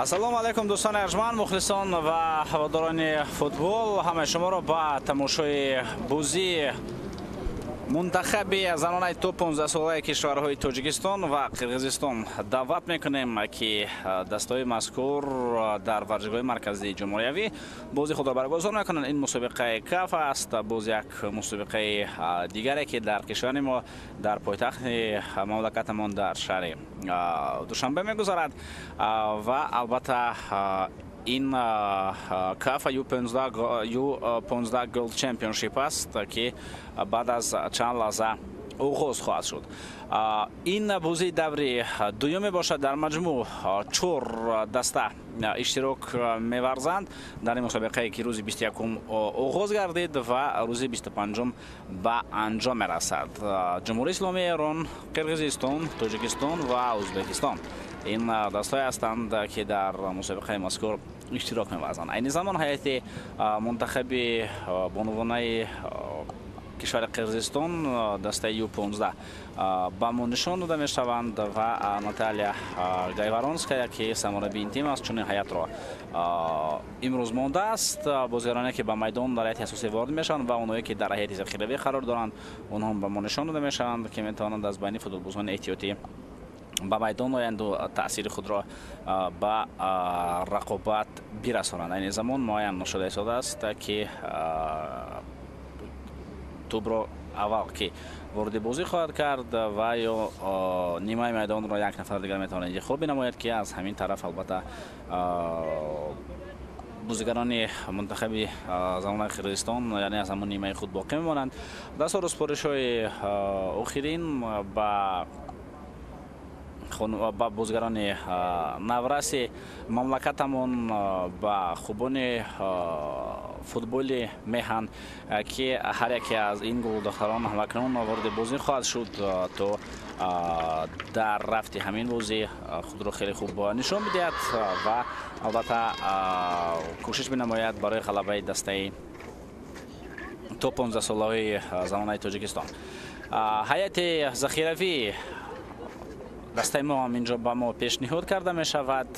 ассалому алайкум дӯстони арҷманд, мухлисон ва ҳаводорони футбол, ҳамаи шуморо ба тамошои бозии мунтахаби занонаи ту 15 солаи кишварҳои Тоҷикистон ва Қирғизистон даъват мекунем ки дастаҳои мазкур дар варзишгоҳи марказии ҷумҳуриявӣ бози худро баргузор мекунанд. Ин мусобиқаи КАФ аст, боз як мусобиқаи дигаре ки дар кишвари мо дар пойтахти мамлакатамон дар шаҳри Душанбе мегузарад ва албатта ин КАФ U15 Gold Championship аст ки баъд аз чанд лаҳза оғоз хоҳад шуд. ин бозии даври дуюм мебошад. Дар маҷмӯъ 4 даста иштирок меварзанд дар ин мусобиқае ки рӯзи 21 оғоз гардид ва рӯзи 25 ба анҷом мерасад. ҷумҳурии исломии Эрон, Қирғизистон, Тоҷикистон ва Ӯзбекистон ин дастаҳое ҳастанд ки дар мусобиқаи мазкур иштирок меварзанд. Айни замон ҳайати мунтахаби бонуванаи кишвари Қирғизистон дастаи U15 ба мо нишон дода мешаванд ва Наталия Гайворонская ки самурабии ин тим аст чунин ҳаятро имрӯз мондааст. Бозигароне ки ба майдон дар ҳайати асосӣ ворид мешаванд ва онҳое ки дар ҳайати захиравӣ қарор доранд онҳо ба мо нишон дода мешаванд ки метавонанд аз байни футболбозони эҳтиётӣ ба майдон оянду таъсири худро ба рақобат бирасонанд. Айни замон муайян шуда истодааст ки тубро аввал ки ворди бозӣ хоҳад кард ва ё нимаи майдонро як нафар дигар метавонад интихоб бинамояд ки аз ҳамин тараф албатта бозигарони мунтахаби замонаи Қирғизистон яъне аз ҳамон нимаи худ боқӣ мемонанд. Дастор споришҳои охирин ба бозигарони навраси мамлакатамон ба хубони футболи меҳан ки ҳар яке аз ин гулдухтарон ҳамакнун ворди бозӣ хоҳад шуд то дар рафти ҳамин бозӣ худро хеле хуб нишон бидиҳад ва албатта кӯшиш бинамояд барои ғалабаи дастаи то 15 солаҳои замонаи Тоҷикистон. ҳайати захиравӣ дастаи мо инҷо ба мо пешниҳод карда мешавад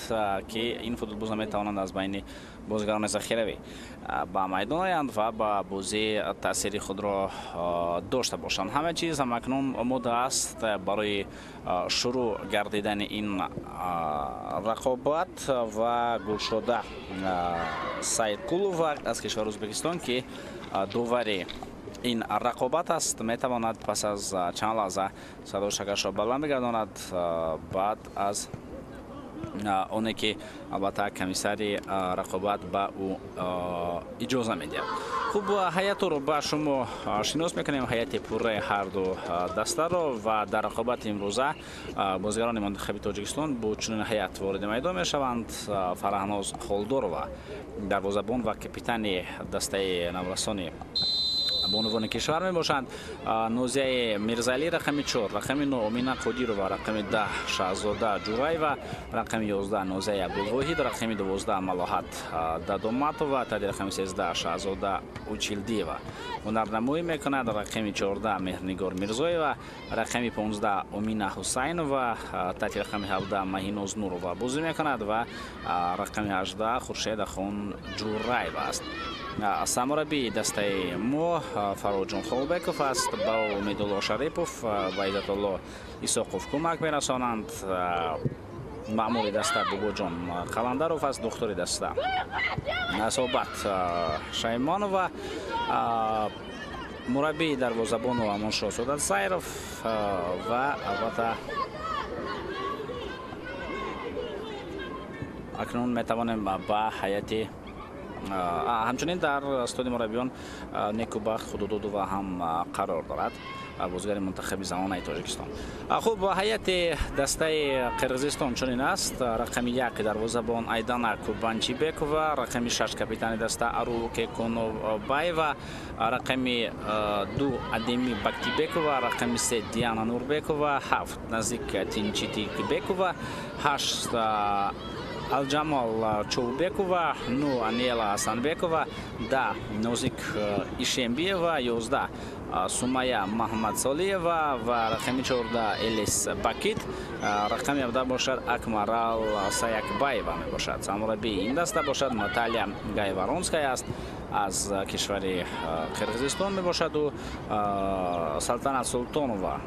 ки ин футболбоза метавонанд аз байни бозигарони захиравӣ ба майдон оянд ва ба бозӣ таъсири худро дошта бошанд. Ҳама чиз ҳамакнун омода аст барои шурӯъ гардидани ин рақобат ва гулшода Саидқулова аз кишвари Ӯзбекистон ки довари ин рақобат аст метавонад пас аз чанд лаҳза садошакашро баланд бигардонад баъд аз оне ки албатта комиссари рақобат ба ӯ иҷоза медиҳад. хуб, ҳаятро ба шумо шинос мекунем, ҳаяти пурраи ҳарду дастаро ва дар рақобати имрӯза бозигарони мунтахаби Тоҷикистон бо чунин ҳаят вориди майдон мешаванд. Фараҳноз Холдорова дарвозабон ва капитани дастаи наврасони бонувони кишвар мебошанд. Нозияи Мирзалӣ рақами 4, рақами 9 Омина Қодирова, рақами 10 Шаҳзода Ҷураева, рақами 11 Нозияи Абдулвоҳид, рақами 12 Малоҳат Дадоматова, таъди рақами 13 Шаҳзода Училдиева ҳунарнамоӣ мекунад. Рақами 14 Меҳрнигор Мирзоева, рақами 15 Омина Ҳусайнова, таъди рақами 17 Маҳиноз Нурова бозӣ мекунад ва рақами 18 Хуршедахон Ҷураева аст. Самурабии дастаи мо Фароҷон Холбеков аст. Ба Умедулло Шарипов ва Иззатулло Исоқов кӯмак мерасонанд. маъмури даста Бубоҷон Қаландаров аст. духтури даста Насобат Шаймонова. мураббии дарвозабону Амоншо Судатсайров ва албатта акнун метавонем ба ҳаяти ҳамчунин дар студи мураббиён Некубахт Худудудова ҳам қарор дорад, бозигари мунтахаби занонаи Тоҷикистон. Хуб, ҳаяти дастаи Қирғизистон чунин аст. рақами 1 дарвозабон Айдана Кубанчибекова, рақами 6 капитани даста Аруке Конобаева, рақами 2 Адеми Бактибекова, рақами 3 Диана Нурбекова, 7 Назик Тинчитикбекова, 8 Алҷамол Чӯбекова, 9 Аниела Асанбекова, 10 Нозик Ишембиева, 11 Сумая Маҳмадсолиева ва рақами 14 Элис Бакит, рақами 17 бошад Акмарал Саякбаева мебошад. Самураббии ин даста бошад Наталия Гайваронская аст, аз кишвари Қирғизистон мебошаду. Салтанат Султонова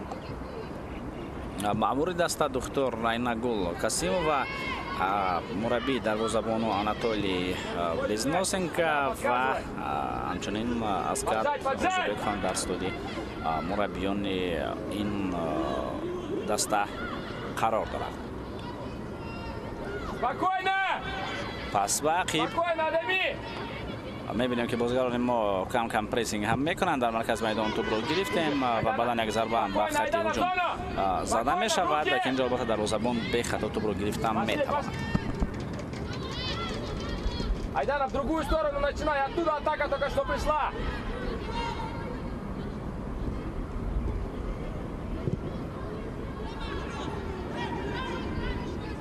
маъмури даста духтур Райнагул Касимова, мураббии дарвозабону Анатолий Безносенко ва ҳамчунин Аскар Зубекхан дар студи мураббиёни ин даста қарор дорад. Пас ба ақиб мебинем ки бозигарони мо кам прессинг ҳам мекунанд. Дар маркази майдон тӯбро гирифтем ва баъдан як зарба ба хати ҳуҷум зада мешавад, лекин инҷо албатта дарвозабон бехато тӯбро гирифтан метавонад. Айдана, в другую сторону начинай, оттуда атака только что пришла.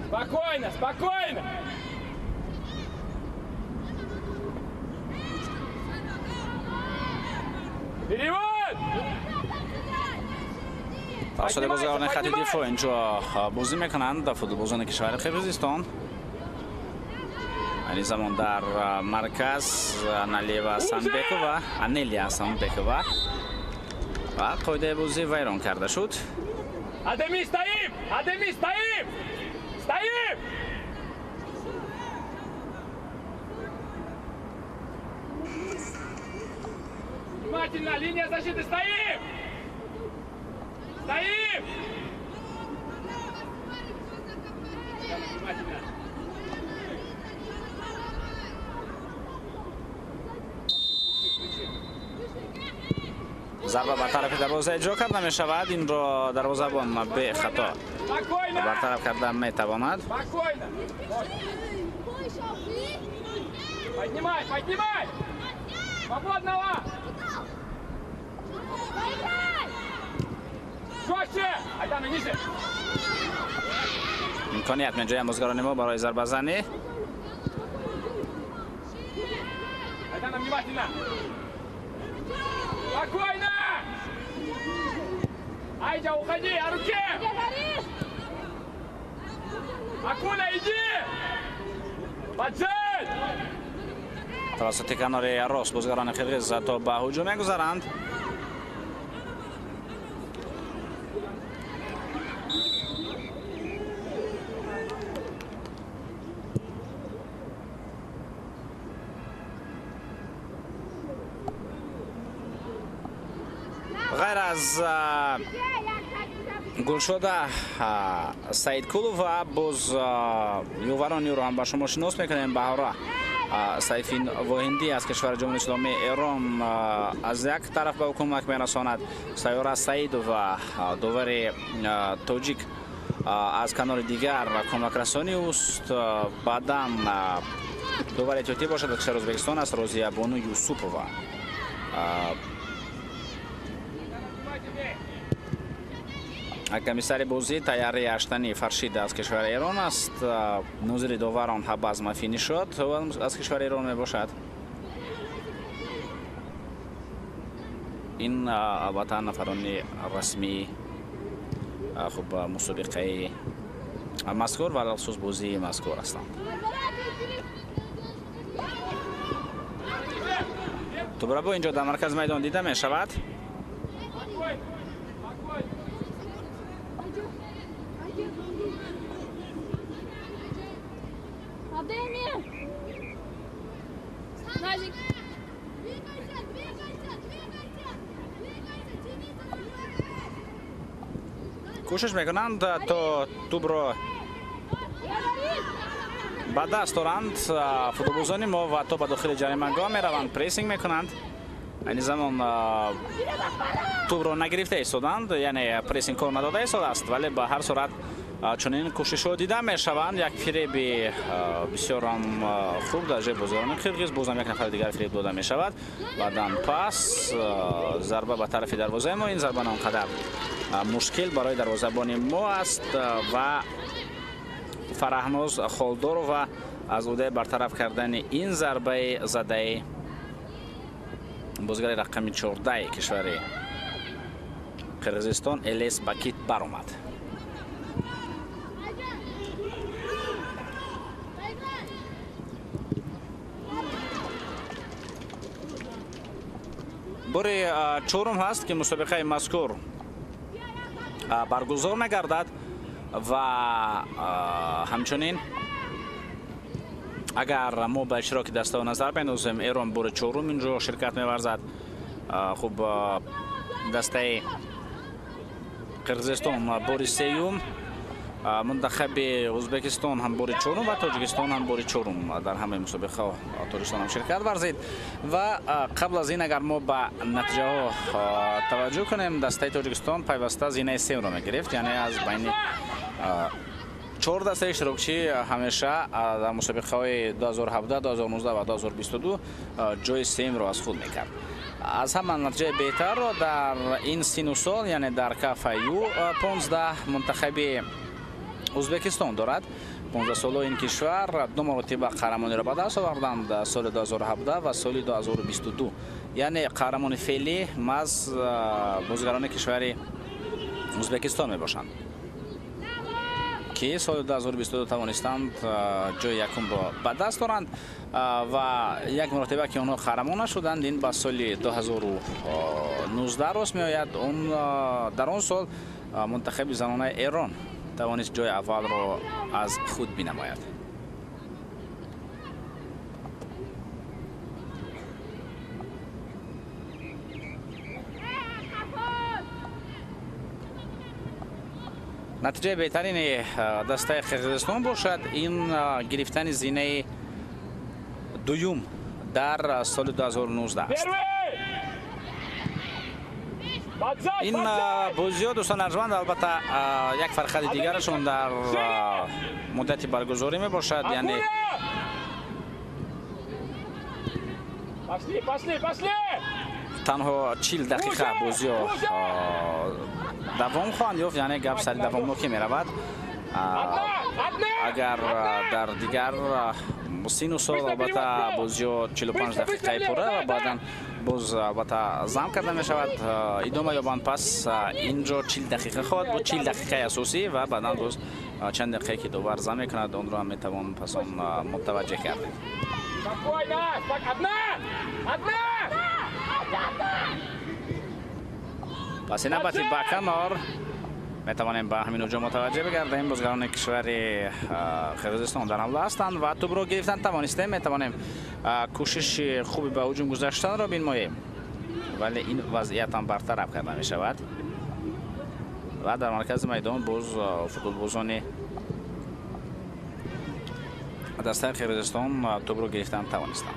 Спокойно, спокойно. Перевод! тавассути бозигарони хати дифоъ инҷо бозӣ мекунанд футболбозони кишвари Қирғизистон. айни замон дар марказ Анелия Асанбекова ва қоидаи бозӣ вайрон карда шуд. Адеми, стоим! Адеми, стоим! Стоим! Внимательно, линия защиты, стоим! Стоим! Внимательно. зарба ба тарафи дарвоза иҷро карда мешавад. инро дарвозабон бехато бартараф карда метавонад. Спокойно! Поднимай, поднимай! Свободного! Жестче! Айдана, ниже! имконият меҷоям бозигарони мо барои зарбазанӣ. Айдана, внимательно! Спокойно! Айда, уходи, о руке! Акуля, иди! Поджать! توسط کنار راست بازیکنان قرقیز تا به هجوم می‌گذارند. غیر از گل شده سعید کولو و باز یوورانی رو هم با شما شناس میکنیم. بهاره سیفین واهندی از کشور جمهوری اسلامی ایران از یک طرف به کمک میرساند. سیاره سعید و داور تاجیک از کنار دیگر کمک رسانی است. بعدا داور اتیوپی باشد از کشور ازبکستان است رازیه بانو یوسوپووا. کمیسر بازی تیاری اشتنی فرشید از کشور ایران است. نظیر داوران حباز مفینی شد از کشور ایران می باشد. این البته نفران رسمی خوب مسابقه مذکور و خصوص بازی مذکور هستند. توبرابو اینجا در مرکز میدان دیده می شود. کوشش میکنند تا توپ را به دست دارند فوتبالبازان ما و تا به داخل جریمه گاه میروند پریسینگ میکنند. این زمان توپ را نگرفته ایستادند، یعنی پریسینگ کار نداده ایستاده است، ولی به هر صورت چنین کوشش ها دیده میشوند. یک فریب بسیار خوب در جای بازیکنان قرقیز، بازم یک نفر دیگر فریب داده میشود. بعدا پاس ضربه به طرف دروازه ما. این ضربه آنقدر مشکل برای دروازه‌بان ما است و فرهناز خالدار و از عهده برطرف کردن این ضربه زده بازیگر رقم 14 کشور قرقیزستان الیس باکیت برآمد. باری چهارم هست که مسابقه مذکور برگزار می‌گردد و همچنین اگر ما به اشتراک دسته و نظر بندازیم ایران بار چهارم اینجا شرکت می‌ورزد. خب دسته قرقیزستان بار سوم، منتخب ازبکستان هم بار چهارم و تاجیکستان هم بار چهارم در همه مسابقه ها تاجیکستان هم شرکت ورزید. و قبل از این اگر ما به نتیجه ها توجه کنیم دسته تاجیکستان پیوسته زینه سوم را میگرفت، یعنی از بین 4 دسته اشتراکچی همیشه در مسابقه های 2017 2019 و 2022 جای سوم را از خود میکرد. از همان نتیجه بهتر را در این سین و سال، یعنی در کاف یو 15 منتخب ازبکستان دارد. 15 ساله این کشور 2 مرتبه قهرمانی را به دست آوردند، سال 2017 و سال 2022. یعنی قهرمان فعلی از بازیگران کشور ازبکستان می باشند که سال 2022 توانستند جای یکم را به دست دارند و یک مرتبه که آنها قهرمان نشدند این به سال 2019 راست می آید. در آن سال منتخب زنانه ایران توانست جای اول را از خود بنماید. نتیجه بهترین دسته قرقیزستان باشد این گرفتن زینه دوم در سال 2019 است. این بازی ها دوستان ارجمند البته یک فرقه دیگرشون در مدت برگزاری می باشد، یعنی تنها 40 دقیقه بازی ها دوام خواهند یافت، یعنی گپ سر دوام نوکی می رود. اگر در دیگر سین و سال البته بازی ها 45 دقیقه پره و بعدا باز البته زم کرده می شود ادامه یابند. پس اینجا 40 دقیقه خواهد بود، 40 دقیقه اساسی و بعدا باز چند دقیقه که دوباره زم میکند اون رو هم میتوان پس آن متوجه کرد. پس این نباتی با کنار میتوانیم به همین اوجا متوجه بگردیم. بازیکنان کشور قرقیزستان در حمله هستند و توپ رو گرفتن توانستیم. میتوانیم کوشش خوبی به هجوم گذاشتن را بینماییم، ولی این وضعیت هم برطرف کرده می شود و در مرکز میدان باز فوتبالبازان دسته قرقیزستان توپ رو گرفتن توانستند.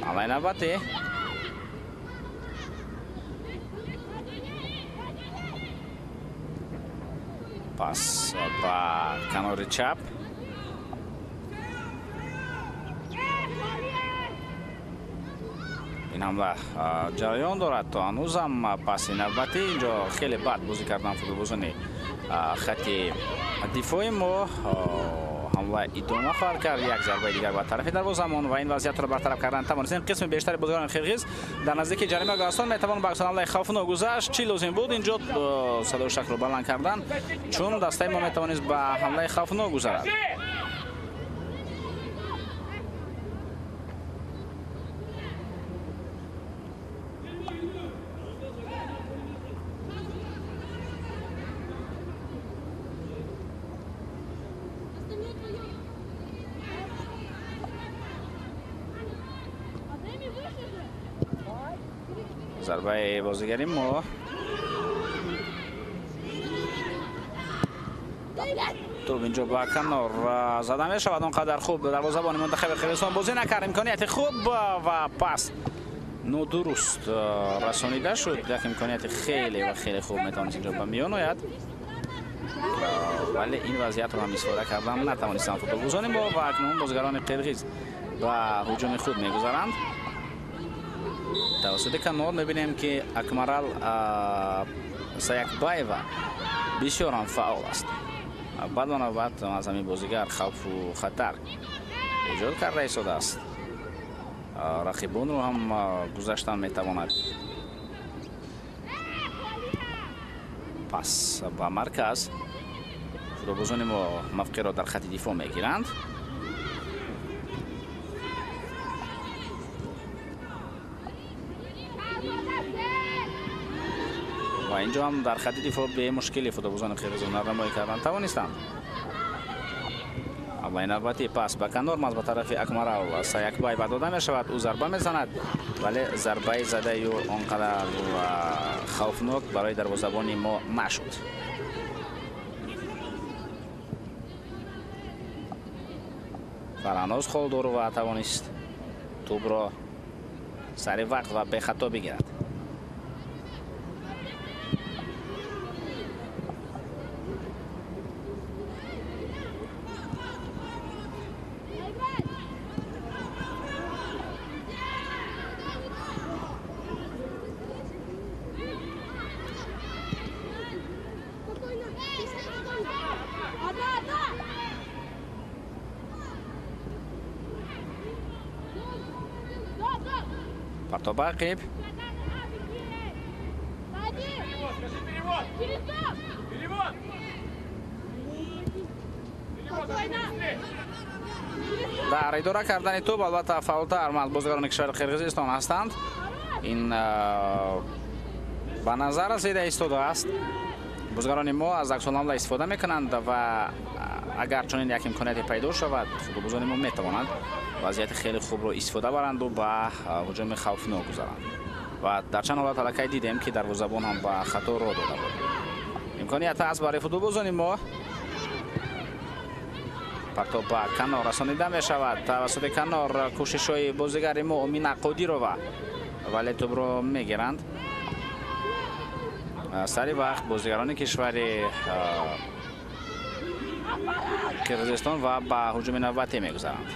حمله نوبتی پس با کنار چپ این حمله جریان دارد تا هنوز هم پس نوبتی اینجا خیلی بد بازی کردن فوتبالبازان خط دفاعی ما. حمله ادامه خواهد کرد. یک ضربه دیگر به طرف دروازه‌بان و این وضعیت را برطرف کردن توانستند. قسم بیشتر بازیکنان قرقیز در نزدیک جریمه گاستان میتوان به حمله خوفناک گذشت. چی لازم بود اینجا صدای شک رو بلند کردن چون دسته ما میتوانست به حمله خوفناک گذرد. ضربه بازیگری ما توپ اینجا با کنار زده می شود. اونقدر خوب دروازه‌بان منتخب قرقیزستان بازی نکرد. امکانیت خوب و پس نادرست رسانیده شد. یک امکانیت خیلی و خیلی خوب میتوانست اینجا به میان آید، ولی این وضعیت رو هم استفاده کردن نتوانستند فوتبالبازان ما و اکنون بازیگران قرقیز به هجوم خود میگذارند. توسط کنار میبینیم که اکمرال سایکبایو بسیار هم فعال است. بعد و نوبت از همین بازیگر خوف و خطر ایجاد کرده ایستاده است. رقیبان رو هم گذاشتن میتواند. پس با مرکز فوتبالبازان ما موقع را در خط دفاع میگیرند. و اینجا هم در خط دفاع به مشکلی فوتبالبازان قرقیزستان رهنمایی کردن توانستند. اما این نوبتی پس به کنار از به طرف اکمرال سایکبایو داده می شود. او ضربه میزند ولی ضربه زده یا آنقدر خوفناک برای دروازه‌بان ما نشد. فرانوز خالدور و توانست توپ را سر وقت و به خطا بگیرد. Парто Бакиев. در اداره کردن توپ البته فاولتر از بازیکنان کشور قرقیزستان هستند. این به نظر رسیده ایستاده است. بازیکنان ما از عکس العمل استفاده میکنند و اگر چنین یک امکانیت پیدا شود فوتبالبازان ما میتوانند وضعیت خیلی خوب رو استفاده برند و به هجوم خوفناک گذارند. و در چند حالت الکی دیدیم که دروازه‌بان هم به خطا راه داده بود. امکانیت است برای فوتبالبازان ما. پرتاب به کنار رسانیده می شود توسط کنار. کوشش های بازیگر ما امین عقادی رو ولی توپ رو میگیرند. سری وقت بازیگران کشور قرقیزستان و به هجوم نوبتی میگذارند.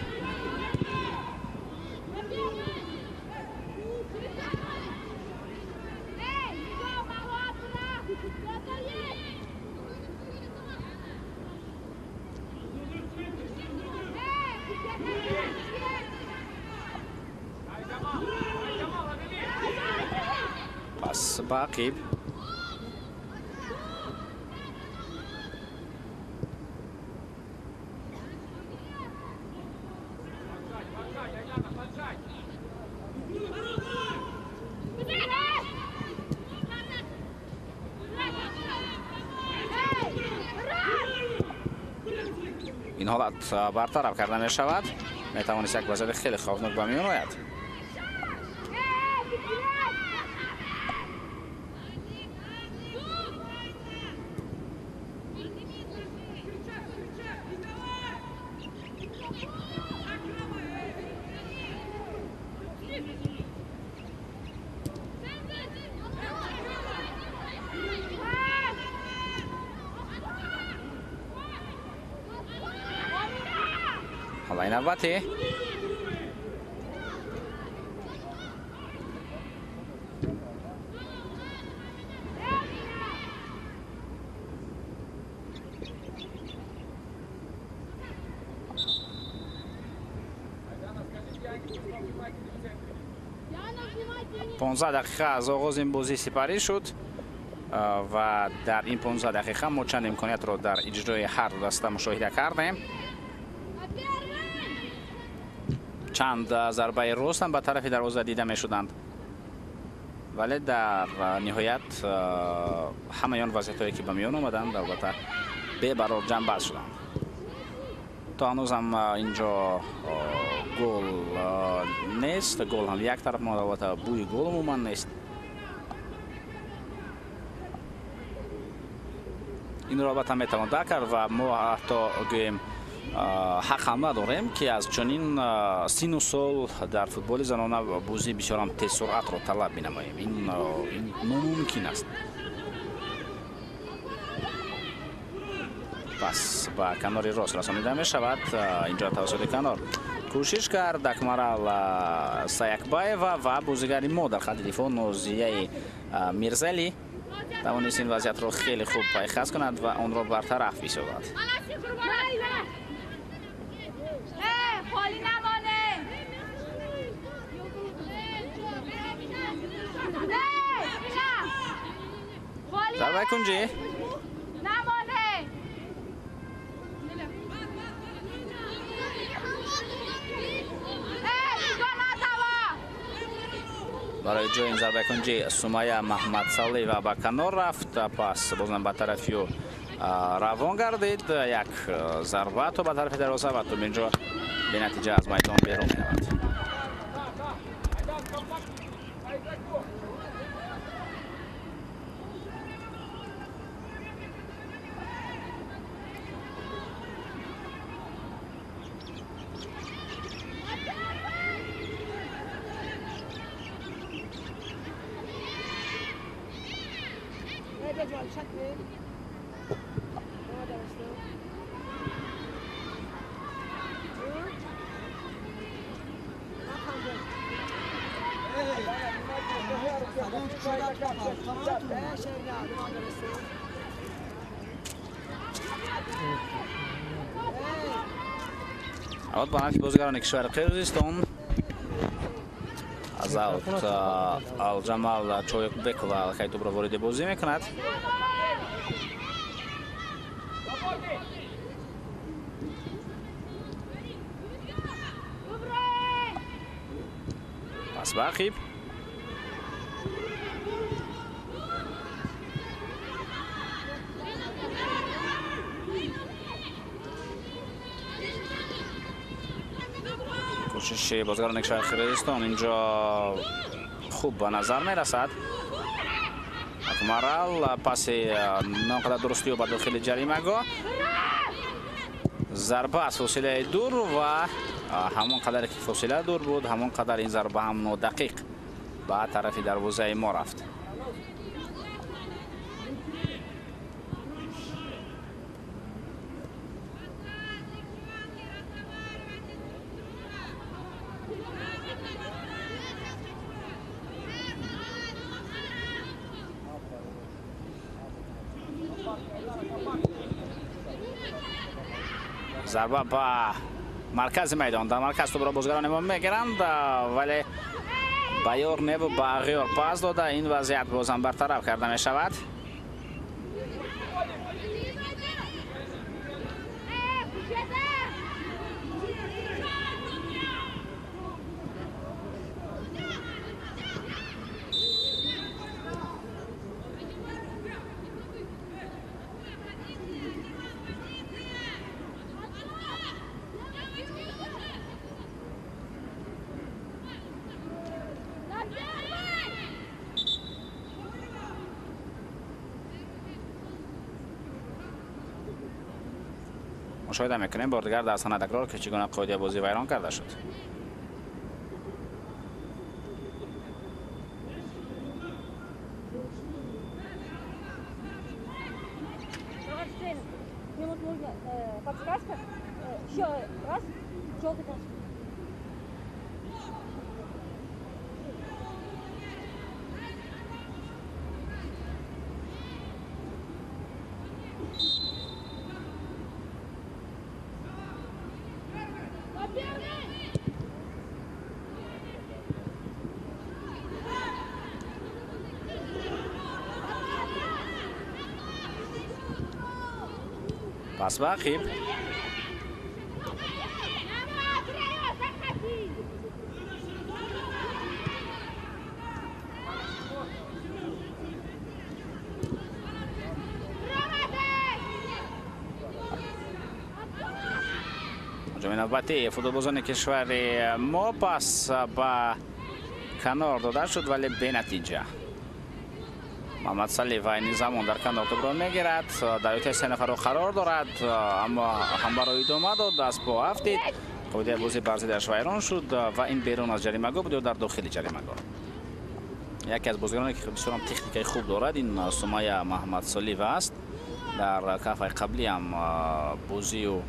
به عقب. این حالت برطرف کرده می شود. می توانست یک وضعیت خیلی خوفناک به میان آید. حالا این نوبتی پانزده دقیقه از آغاز این بازی سپری شد و در این 15 دقیقه ما چند امکانیت را در اجرای هر دو دسته مشاهده کردیم. چند ضربه راست هم به طرف دروازه دیده می شدند، ولی در نهایت همه آن وضعیت‌هایی که به میان آمدند البته به برابر جنببست شدند. تا هنوز هم اینجا گل نیست. گل هم یک طرف ما البته بوی گل عموما نیست. این را البته میتوان درک کرد و ما حتی گوییم حق هم نداریم که از چنین سن و سال در فوتبال زنانه بازی بسیار هم تیز سرعت را طلب بنماییم. این ناممکن است. پس با کنار راست رسانیده می شود. اینجا توسط کنار کوشش کرد اکمرال سایکبایو و بازیگر ما در خط دفاع نازیه میرزلی توانست این وضعیت را خیلی خوب پایخست کند و آن را برطرف بسازد. ضربه کنجی برای جای این ضربه کنجی سمیه محمد صالح و به کنار رفت. پس بازم به طرفی روان گردید. یک ضربه تو به طرف دروازه و تو اینجا به نتیجه از میدان بیرون می‌رود. عوض با نفی بازیگران کشور قرقیزستان از الجمال چویکبک و الخیتوب را وارد بازی میکند. پس به عقب کوشش بازیگران کشور قرقیزستان اینجا خوب به نظر می رسد. اکمرال پس ناقدر درستی و به داخل جریمه گاه ضربه از فاصله دور و همون قدر که فاصله دور بود همون قدر این ضربه هم دقیق به طرف دروازه ما رفت. ضربه به مرکز میدان، در مرکز تو برای بازیگران ما میگیرند ولی بایور نبو با غیور پاس داده. این وضعیت بازم برطرف کرده می شود. مشاهده میکنیم بار دیگر در صحنه تکرار که چگونه قاعده بازی ویران کرده شد. پاس به عقیب. جمعی نوبتی فوتبالبازان کشور ما پاس به کنار داده شد ولی به نتیجه. محمد صلی و نظامان در کنار توپ را میگیرد. در اوج سه نفر را قرار دارد اما هم برای ادامه داد دست پا افتید. قاعده بازی بر ضدش ویران شد و این بیرون از جریمه‌گاه بود و در داخل جریمه‌گاه. یکی از بازیکنانی که بسیار تکنیک خوب دارد این سمیه محمد صلی است. در کف قبلی هم بازی و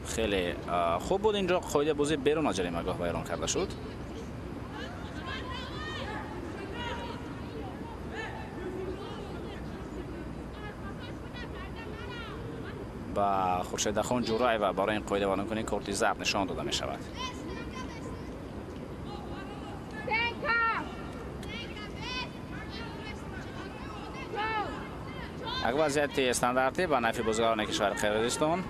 خیلی خوب بود. اینجا قاعده بازی بیرون از جریمه‌گاه ویران کرده شد. با خورشید خان جورای و برای این قاعده ویران کنی کارت زرد نشان داده می شود. یک وضعیت استانداردی با نفع بازیکنان کشور قرقیزستان.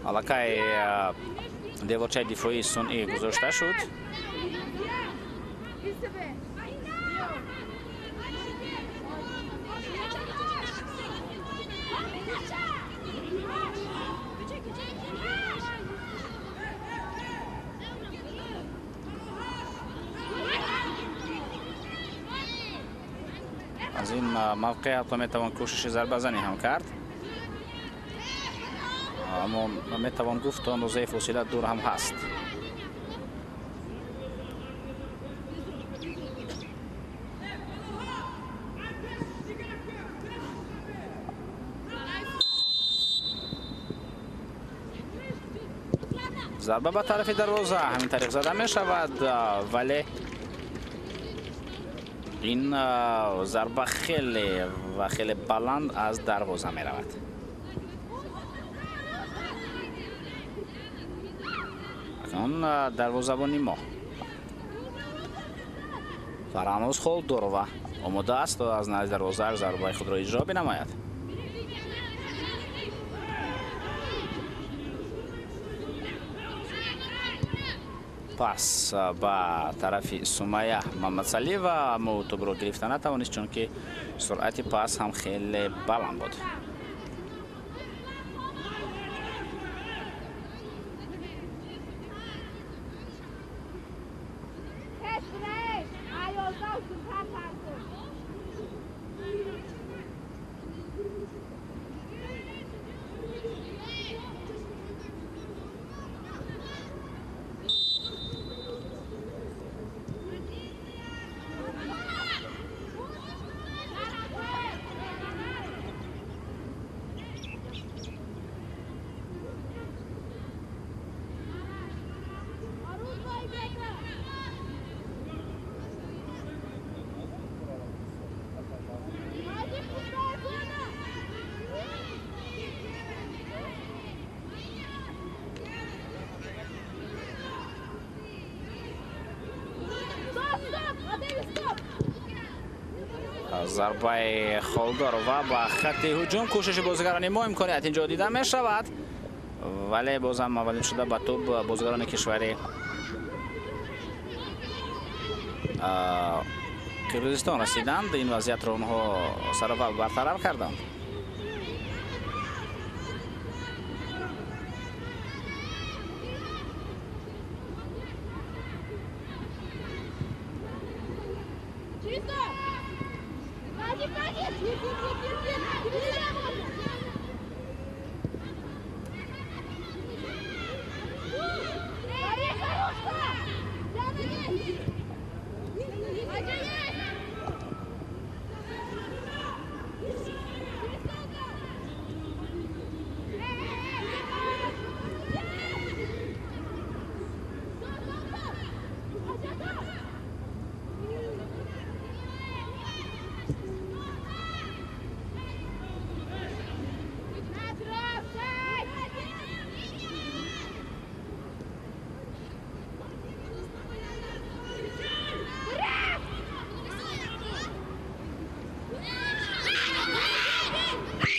علاقه دیوارچه دفاعی صنعی گذاشته شد. از این موقعیت میتوان کوشش ضربه زنی هم کرد اما میتوان گفت اندازه فاصله دور هم هست. ضربه به طرف دروازه همین طریق زده می شود ولی این ضربه خیلی بلند از دروازه می رود. اکنون دروازه‌بانی ما فرانوز خولدورова آماده است تا از نزد دروازه ضربه خود را اجرا بنماید. پس به طرف سمیه محمد صلی و اما توپ را گرفتن نتوانست چون که سرعت پاس هم خیلی بلند بود. ضربه خالدار و با خط هجوم کوشش بازیگران ما امکانیت اینجا دیده می شود ولی بازم مولد شده به توپ بازیگران کشوری قرقیزستان رسیدند. این وضعیت را اونها سراول برطرف کردند.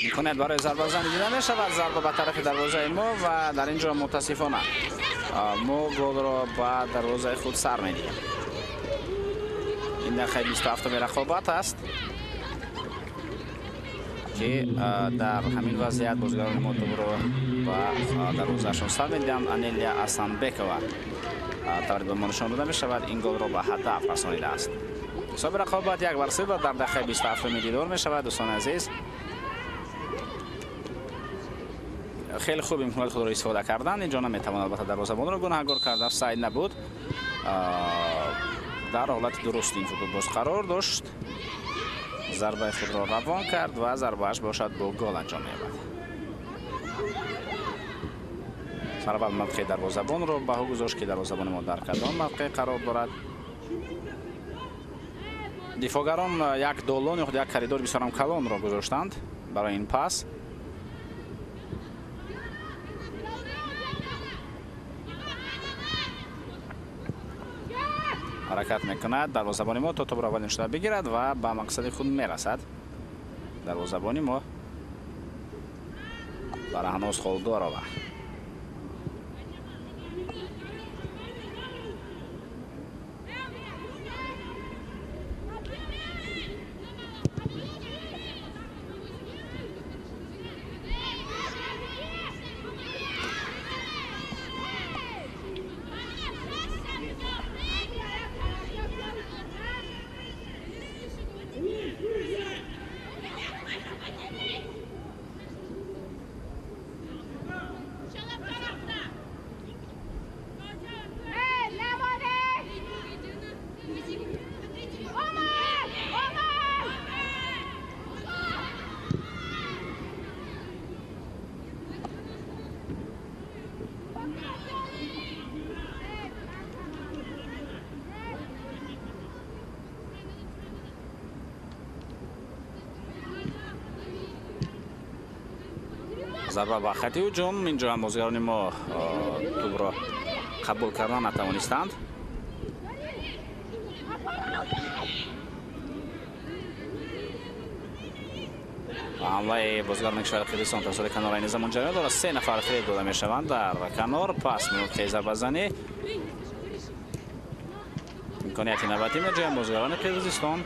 امکانیت برای ضربه زنی دیده می شود. ضربه به طرف دروازه ما و در اینجا متاسفانه ما گل را به دروازه خود سر می دهیم. این دقیقه 27 رقابت است که در همین وضعیت بازیگران ما توپ را به دروازهشان سر می دهند. انیلیا اسانبکова تقریبا ما نشان داده می شود این گل را به هدف رسانیده است. حساب رقابت 1-0 در دقیقه 27 دیدار می شود. دوستان عزیز خیلی خوب امکانات خود را استفاده کردن. اینجا نمیتوان البته دروازه‌بان را گناهکار کرد. سعی نبود. در حالت درست این فوتبالباز قرار داشت. ضربه خود را روان کرد و ضربهش باشد با گل انجام می‌یابد. سراول موقع دروازه‌بان را به گذاشت که دروازه‌بان ما در کدام موقع قرار دارد. دفاعگران یک دالان یا خود یک کریدور بسیار هم کلان را گذاشتند برای این پاس. حرکت میکند. دروازه‌بان ما توپ را اولین شده بگیرد و به مقصد خود میرسد. دروازه‌بان ما برای هنوز خالدار آورد. ضربه به خط هجوم. اینجا هم بازیگران ما توپ را قبول کردن نتوانستند. حمله بازیگران کشور قرقیزستان توسط کنار این زمان جریان دارد. 3 نفر فریب داده می شوند در کنار. پس موقع ضربه زنی امکانیت نوبتی می جویند بازیگران قرقیزستان.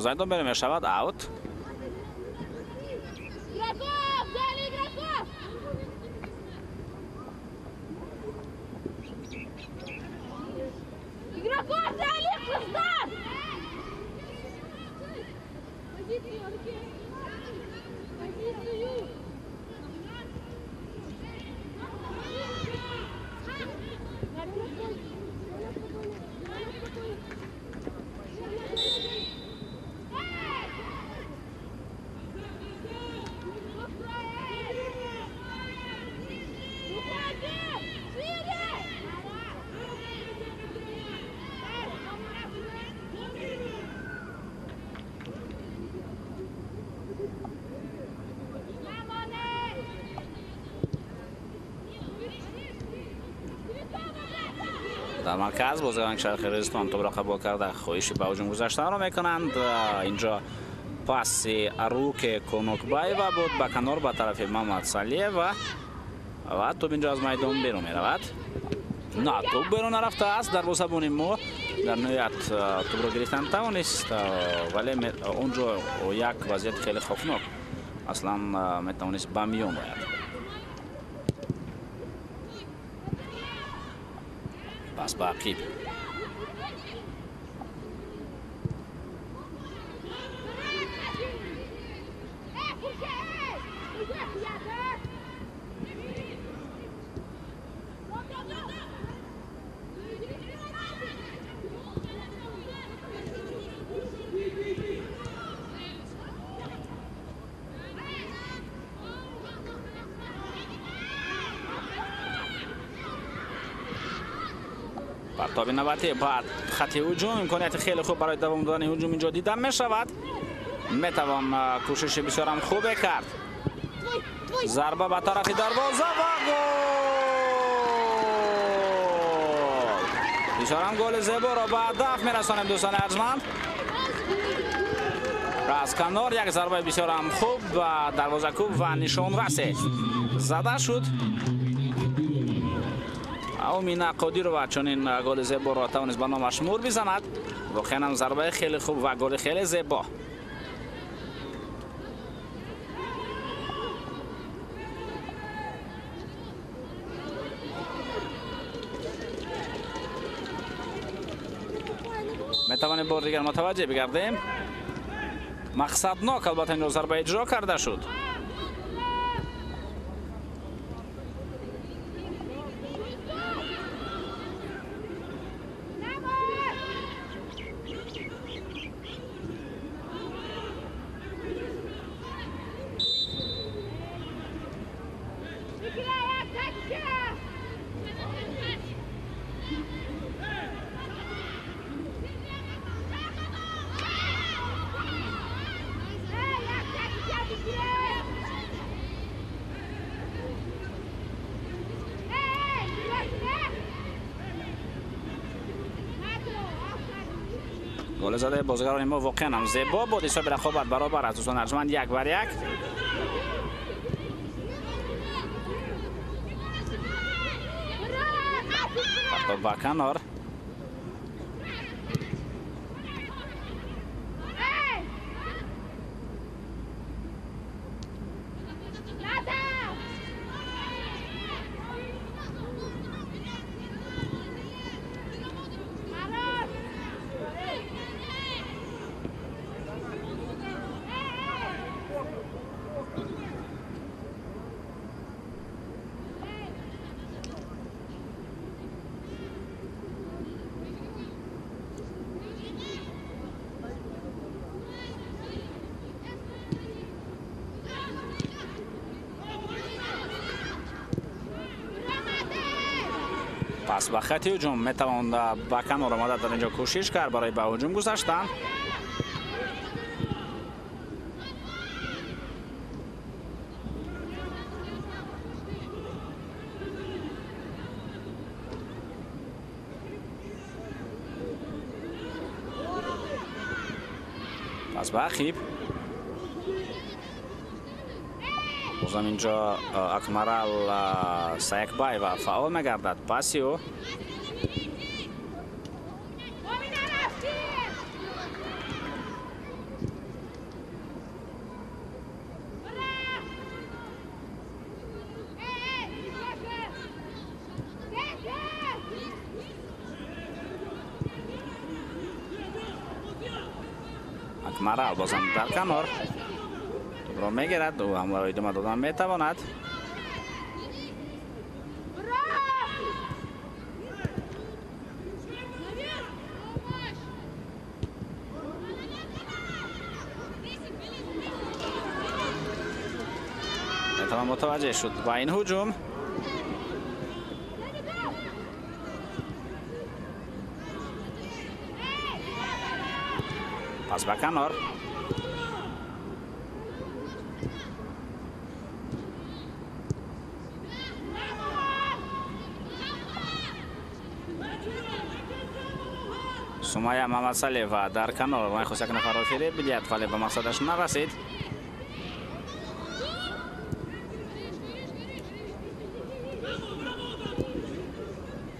Zajdan بریم شود اوت. در مرکز بازیکنان شرق خرزستان توپ را قبول کرده خواهش به هجوم گذاشتن را میکنند. اینجا پاس اروک کنوکبایوا بود به کنار به طرف محمد صلیح و توپ اینجا از میدان بیرون میرود. نه توپ بیرون نرفته است. دروازه بونیمو در نهایت توپ را گرفتن توانست ولی اونجا یک وضعیت خیلی خوفناک اصلا میتوانست به میان باید. پس به عقیب پرتاب نوبتی بعد خط هجوم امکانیت خیلی خوب برای دوام دادن هجوم اینجا دیده می شود. میتوان کوشش بسیار هم خوبی کرد. ضربه به طرف دروازه و گل. بسیار هم گل زیبا را به هدف میرسانیم دوستان ارجمند. از کنار یک ضربه بسیار هم خوب و دروازه کوب و نشان رسه زده شد. اومینا قادر و چنین گل زیبا را توانست به نامش مور بزند. واقعا ضربه خیلی خوب و گل خیلی زیبا. میتوانیم بار دیگر متوجه بگردیم مقصدناک البته این ضربه اجرا کرده شد. گل زده بازیگران ما واقعا هم زیبا بود. حساب رقابت برابر از دوستان ارجمند 1-1. پرتاب به کنار پس به خط هجوم میتوان به کنار آمده در اینجا کوشش کرد برای به هجوم گذاشتن. پس به عقیب بازم اینجا اکمرال سایکبای و فعال میگردد. پاسیو اکمرال بازم در کنار را میگیرد و هم برای ادامه دادن میتواند. میتوان متوجه شد با این هجوم. پس به کنار سمیه محمدسلیوا در کنار راه خود یک نفر فریب بدهد ولی به مقصدش نرسید.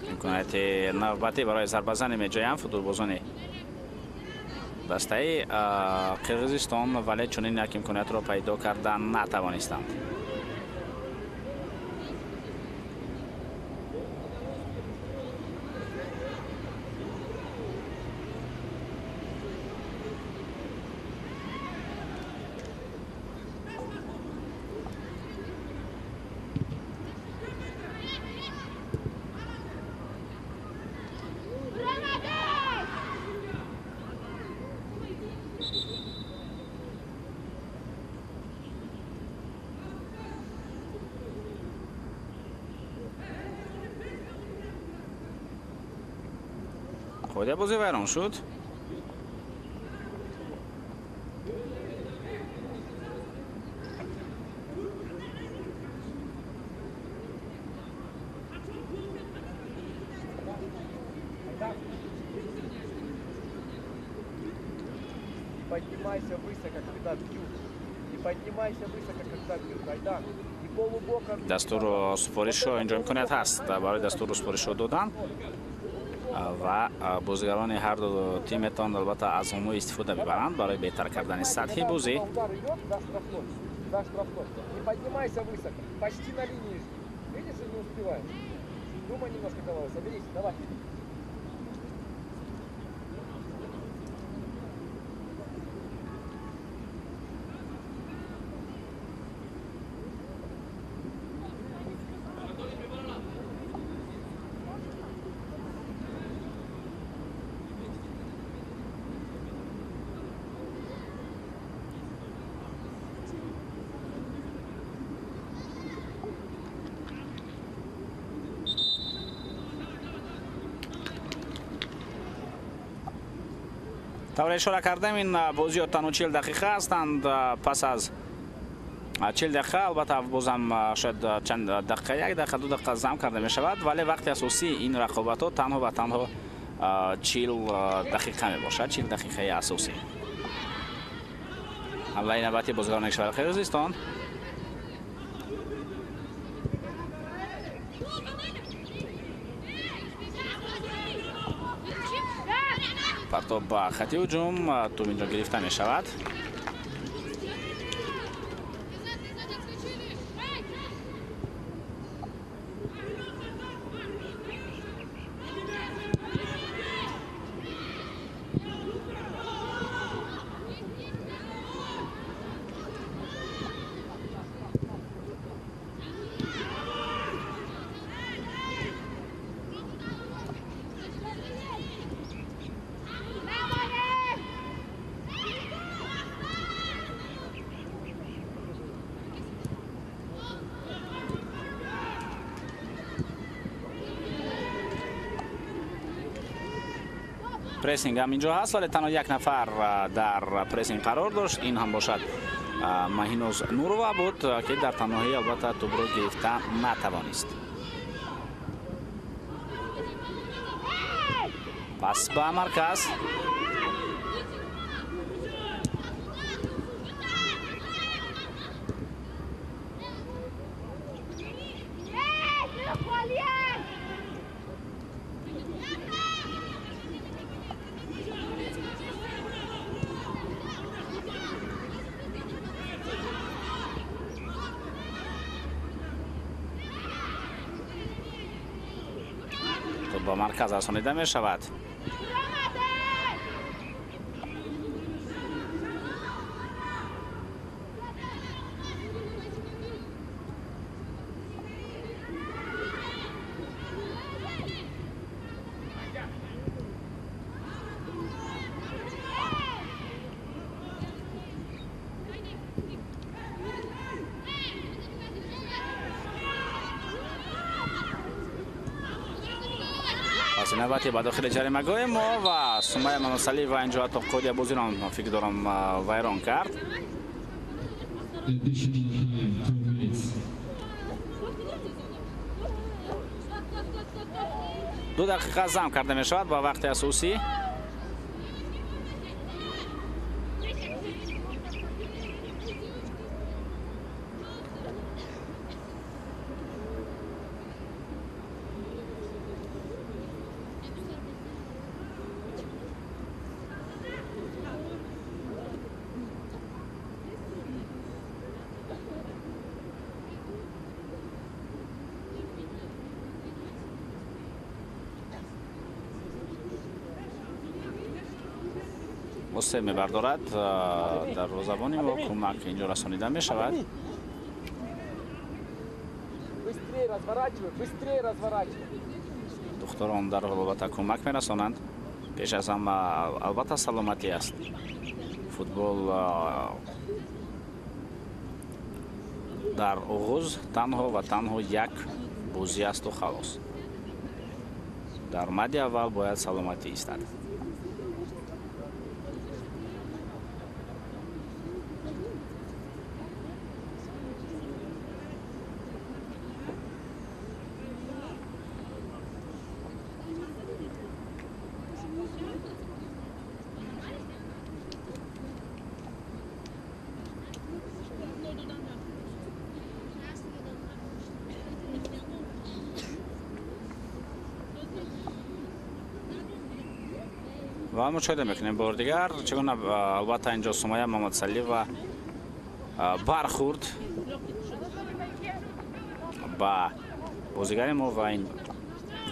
امکانات نوبتی برای ضربه زنی می‌جویند فوتبالبازان دسته قرقیزستان، ولی چنین یک امکانات را پیدا کردن نتوانستند. خود بازی ویران شد. Поднимайся высоко, когда бьют. И поднимайся высоко, когда бьют. Айдан. И полубоком. دستور سفارش اینجا امکانیت هست برای دستور سفارش دادن و بازیگران هر دو تیمتان البته از اون استفاده میبرند برای بهتر کردن سطح بازی. И поднимайся высоко. Почти на линии. Видишь, не успеваешь. Думай немножко, давай, соберись, давай. طور اشاره کردم این بازی تنها 40 دقیقه هستند. پس از 40 دقیقه البته بازم شاید چند دقیقه، 1 دقیقه 2 دقیقه زم کرده می شود، ولی وقت اساسی این رقابت ها تنها و تنها 40 دقیقه می باشد. 40 دقیقه اساسی. حمله نوبتی بازیکن کشور قرقیزستان. پرتاب با خطی هجوم، توپ اینجا گرفته می شود. پرسینگ هم اینجا هست، ولی تنها یک نفر در پرسینگ قرار داشت. این هم باشد مهینوز نوروا بود که در تنهایی البته توپ رو گرفته نتوانست. پس به مرکز با مرکز رسانیده می شود. نوبتی با داخل جریمه گاه ما و سمیه محمدسلیوا اینجا توقعی بازی را فکر دارم ویران کرد. دو دقیقه زم کرده می شود با وقت اساسی. غصه میبردارد در روزبان ما کمک اینجا رسانیده می شود. Быстрее разворачивай, быстрее разворачивай. دختران در البته کمک می رسانند. پیش از هم البته سلامتی است. فوتبال در آغاز تنها و تنها یک بازی است و خلاص. در مد اول باید سلامتی ایستد. و مشاهده میکنیم بار دیگر چگونه البته اینجا سمیه محمدسلی و برخورد با بازیگر ما و این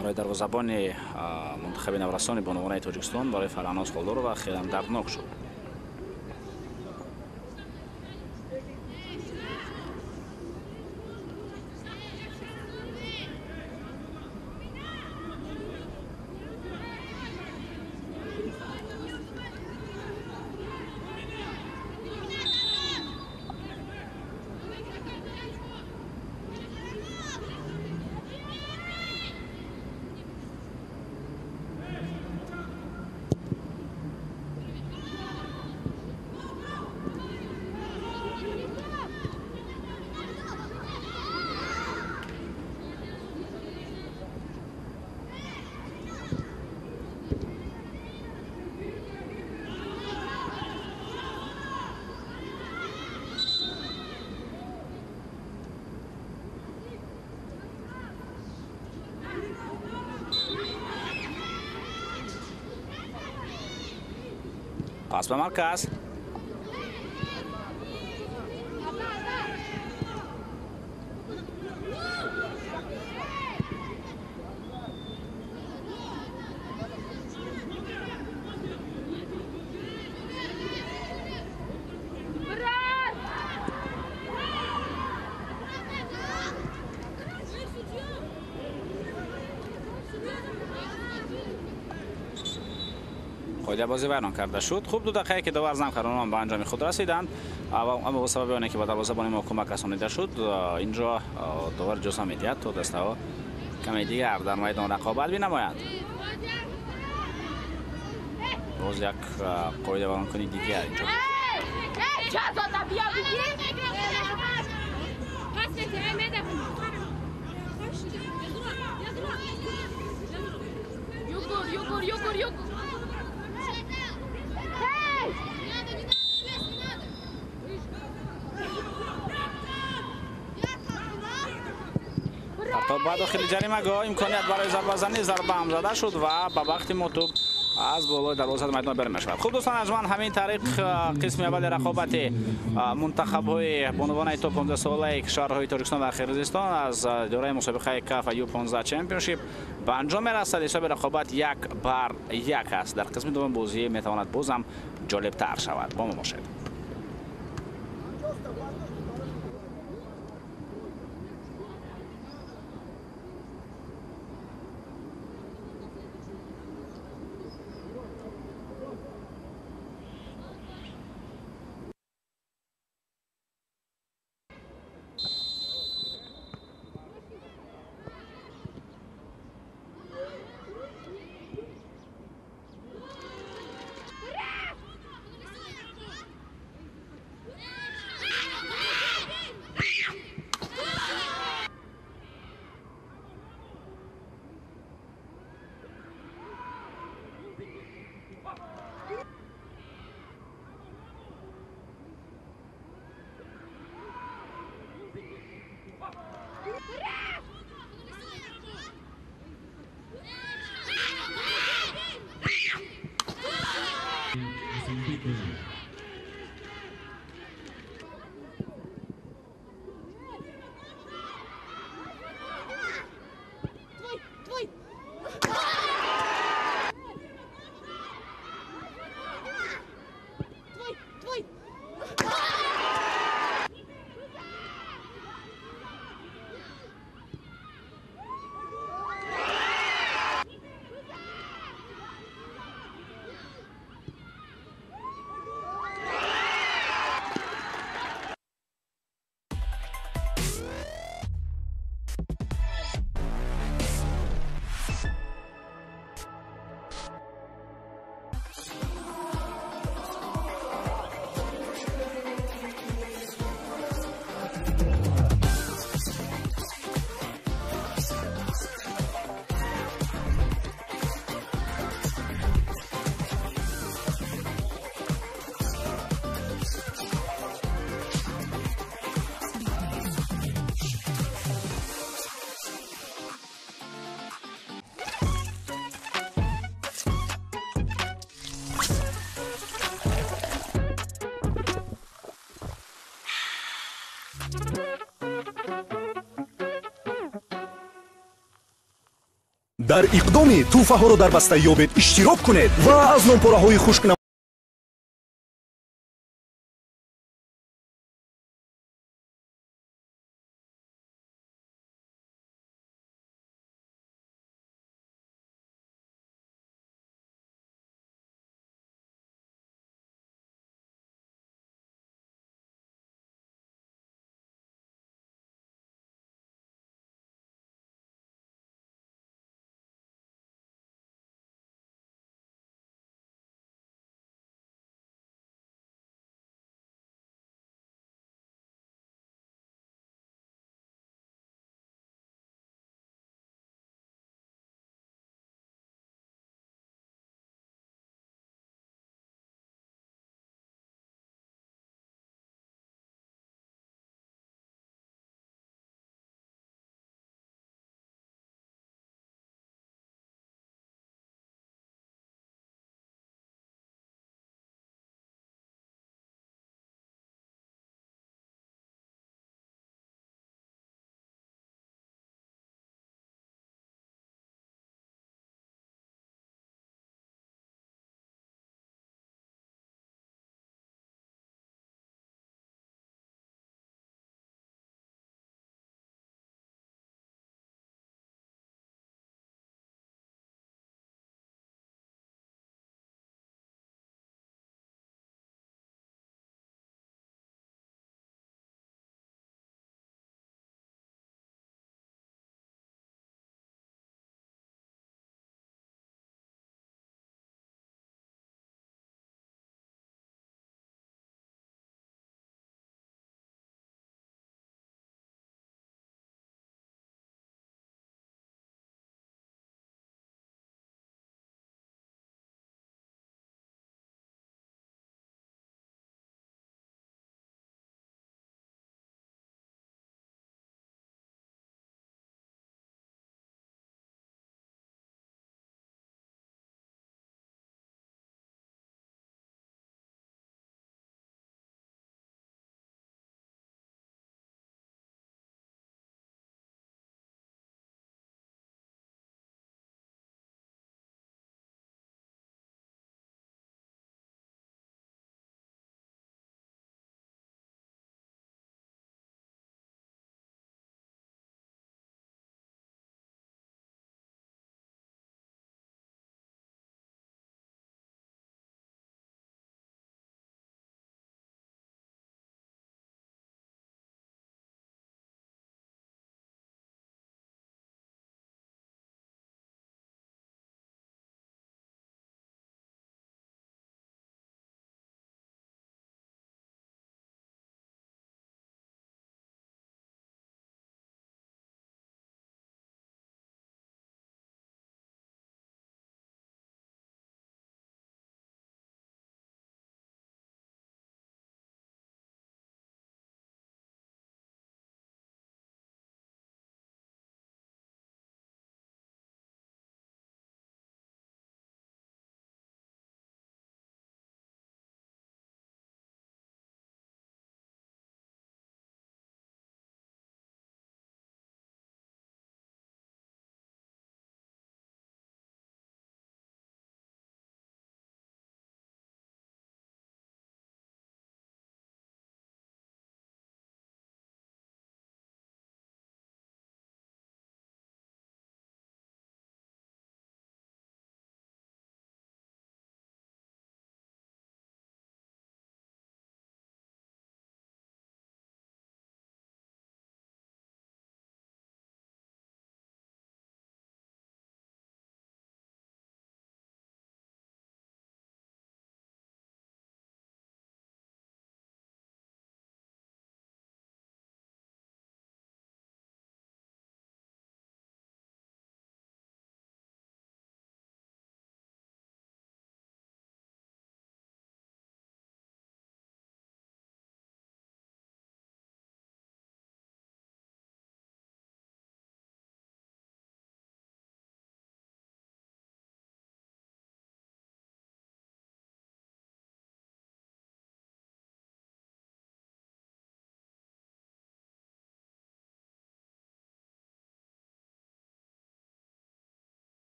برای دروازه‌بان منتخب نورستان بانوان تاجیکستان برای فراناز خالدار و خیلی دردناک شد. پاس به مرکز. بازی بیان کرده شد. خوب 2 دقیقه که دو زم کردن به انجام خود رسیدند، اما به سبب آنکه که به دروازه‌بان ما کمک رسانیده شد اینجا داور اجازه میدهد تا دسته‌ها کمی دیگر در میدان رقابت بنمایند. باز یک قاعده برانکنی دیگر اینجا. با داخل جریمه گاه امکانیت برای ضربه زنی ضربه هم زده شد و به وقتی ما توپ از بالای دروازه میدان برمی می شود. خوب دوستان ارجمند، همین طریق قسم اول رقابت منتخب‌های بانوان توپ 15 ساله کشورهای تاجیکستان و قرقیزستان از دوره مسابقه کاف یو 15 چمپیونشیپ به انجام میرسد. حساب رقابت 1-1 است. در قسم دوم بازی میتواند بازم جالب تر شود. با ما باشید. дар иқдоми тӯҳфаҳоро дар баста ёбед иштирок кунед ва аз нонпораҳои хушк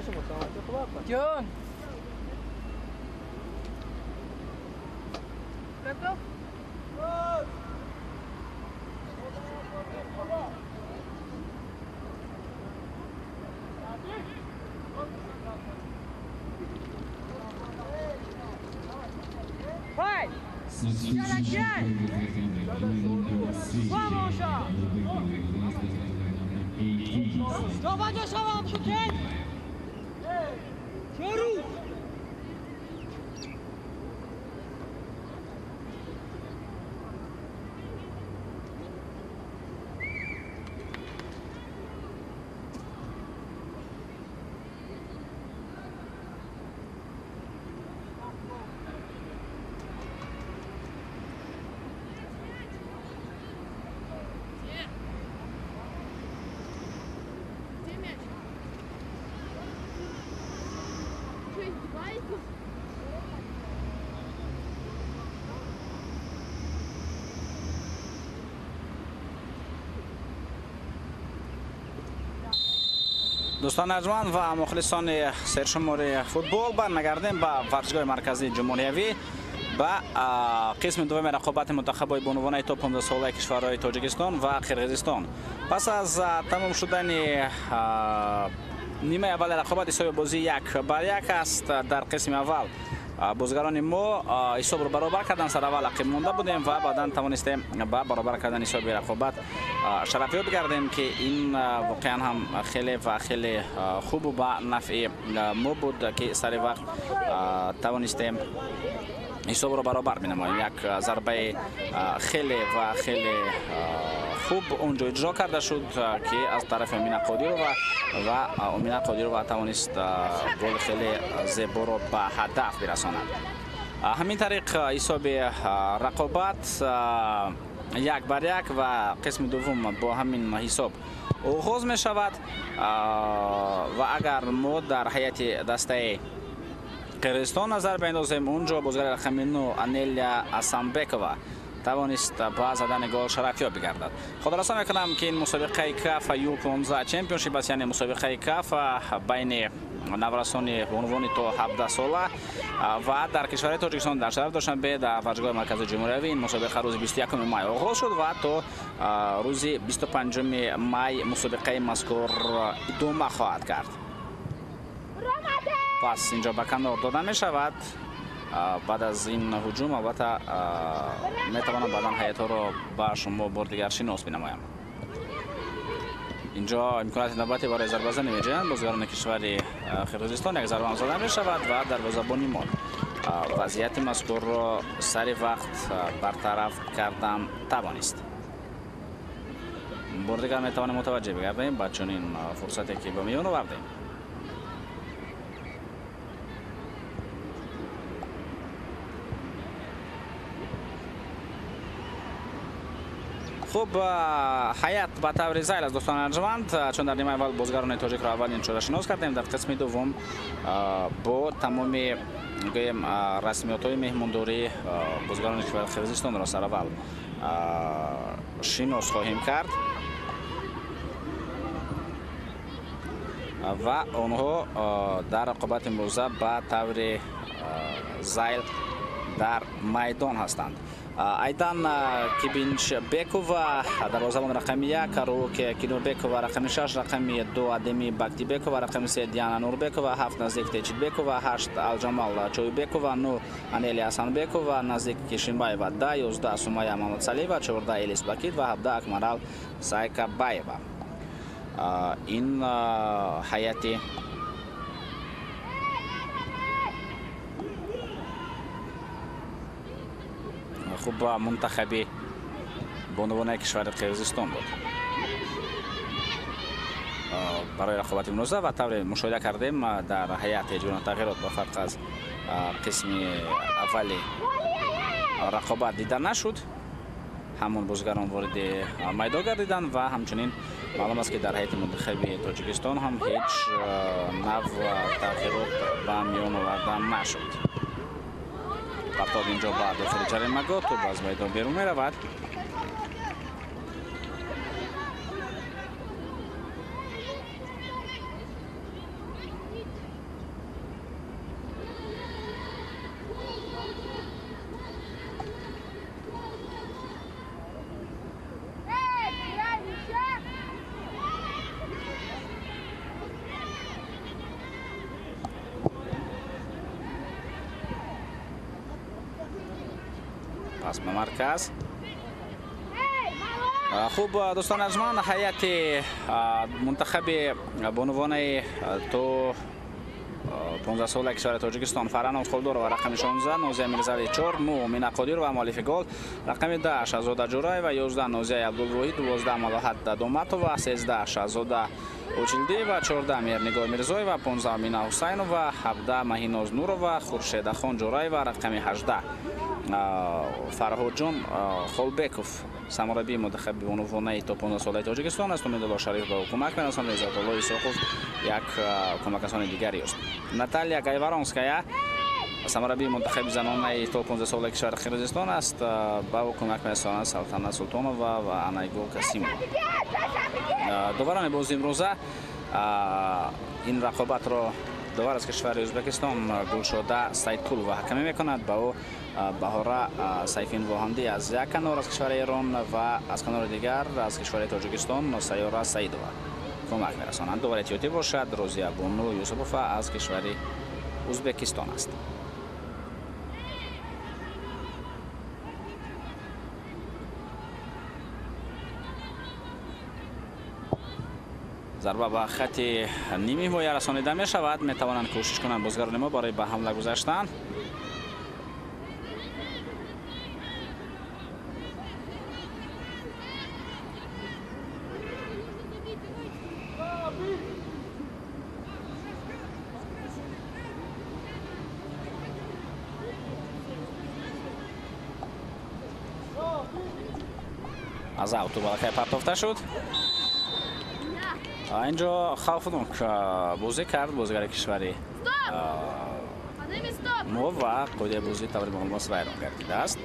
جون Vai! دوستان ارجمند و مخلصان سرشماری فوتبال برمیگردیم به ورزشگاه مرکزی جمهوریوی به قسم دوم رقابت منتخب‌های به عنوان توپ 15 ساله کشورهای تاجیکستان و قرقیزستان. پس از تمام شدن نیمه اول رقابت حساب بازی 1-1 است. در قسم اول بازیگران ما حساب رو برابر کردن، سر اول عقب مونده بودیم و بعدا توانستیم با برابر کردن حساب رقابت شرفیاب کردیم که این واقعا هم خیلی خوب و با نفع ما بود که سر وقت توانستیم حساب رو برابر بنماییم. یک ضربه خیلی خوب اونجا اجرا کرده شد که از طرف امین قادیرو و امین قادیرو توانست گل خیلی زیبا رو به هدف برساند. همین طریق حساب رقابت 1-1 و قسم دوم با همین حساب آغاز می شود و اگر ما در هیئت دسته قرقیزستان نظر بیندازیم، اونجا بازیگر رقم 9 انیلیا اسامبکووا توانست با زدن گل شرفیاب بگردد. خدا رسا میکنم که این مسابقه کاف یو 15 چمپیونشیپ است، یعنی مسابقه کاف بین نورسان به عنوان تا 17 ساله و در کشور تاجیکستان در شهر دوشنبه در ورزشگاه مرکزی جمهوریوی این مسابقه روز 21 مای آغاز شد و تا روز 25 مای مسابقه مذکور ادامه خواهد کرد. پس اینجا به کنار دادن می شود. بعد از این هجوم البته می توانم بعدا هیئت ها را با شما بار دیگر شناس بنمایم. اینجا امکانات نوبتی برای ضربه زنی می جویند. بازیگران کشور قرقیزستان یک ضربه زدن می شود و دروازه‌بان ما وضعیت مذکور را سر وقت برطرف کردن توانست. بار دیگر می توانیم متوجه بگردیم با چنین فرصتی که به میان آوردیم. خب هیئت به طور ذیل از دوستان ارجمند، چون در نیمه اول بازیگران تاجیک را اولین شده شناس کردیم، در قسم دوم با تمام گویم رسمیت‌های مهمانداری بازیگران کشور قرقیزستان را سر اول شناس خواهیم کرد و آنها در رقابت امروزه به طور ذیل در میدان هستند. ایدان کیبینچ بیکووا دروازه‌بان رقم 1، روک کینوربیکووا رقم 6، رقم 2 ادمی باکتی بیکووا رقم 3 دیانا نوربیکووا، 7 نزدیک تیچید بیکووا، 8 الجمال چویبیکووا، 9 انیلیا اسانبیکووا، نزدیک کشینبایوا، 10 11 سومایا محمدسالیوا، 14 الیس باکید و 17 اکمرال سایکابایوا. این هیئت خوب منتخبی به عنوان کشور قرقیزستان بود برای رقابت امروزه و طور مشاهده کردیم در هیئت جریان تغییرات با فرق از قسم اولی رقابت دیده نشد. همون بازیگران وارد میدان گردیدند و همچنین معلوم است که در هیئت منتخبی تاجیکستان هم هیچ نوع تغییرات به میان آوردن نشد. فرتاد اینجا بعد داخل جریمه گفت و باز میدان بیرون می رود. پس به مرکز. خوب دوستان ارجمند، هیئت منتخب بانوان تو 15 ساله کشور تاجیکستان فرهنگ خلدور و رقم 16 نوزیه میرزاوی 4 9 مینا قادیر و مؤلف گل، رقم 10 شهزاده جورای و 11 نوزیه عبدالروحی، 12 ملاحت دوماتو و 13 شهزاده اوچیلدی و 14 میرنگار میرزای و 15 مینا حسین و 17 مهیناز نور و خورشید خان جورای و رقم 18 فرهاد جان خالبکوف سرمربی منتخب بانوان تا 15 ساله تاجیکستان است. امیدوار شریف به کمک می‌رساند. عزت الله ایساقوف یک کمک رسان دیگری است. ناتالیا گایوارونسکایا سرمربی منتخب زنانه تا 15 ساله کشور قرقیزستان است. به کمک می‌رساند سلطنه سلطانووا و انایگل کاسیمووا. داوران بازی امروزه این رقابت را داور از کشور ازبکستان گلشاده سیدپور و حکمی میکند. با او بهاره سیفین واهندی از یک کنار از کشور ایران و از کنار دیگر از کشور تاجیکستان سیاره سیدووا کمک میرسانند. داور احتیاطی باشد روزی بونو یوسفوف از کشور ازبکستان است. ضربه به خط نیمه حمایه رسانیده می شود. می توانند کوشش کنند بازیگران ما برای به حمله گذاشتن. از اوتو بالکای پرتافته شد. اینجا خوفناک بازی کرد بازیگر کشوری مو و قوی بازی طور مغلوماس ویران گردیده است.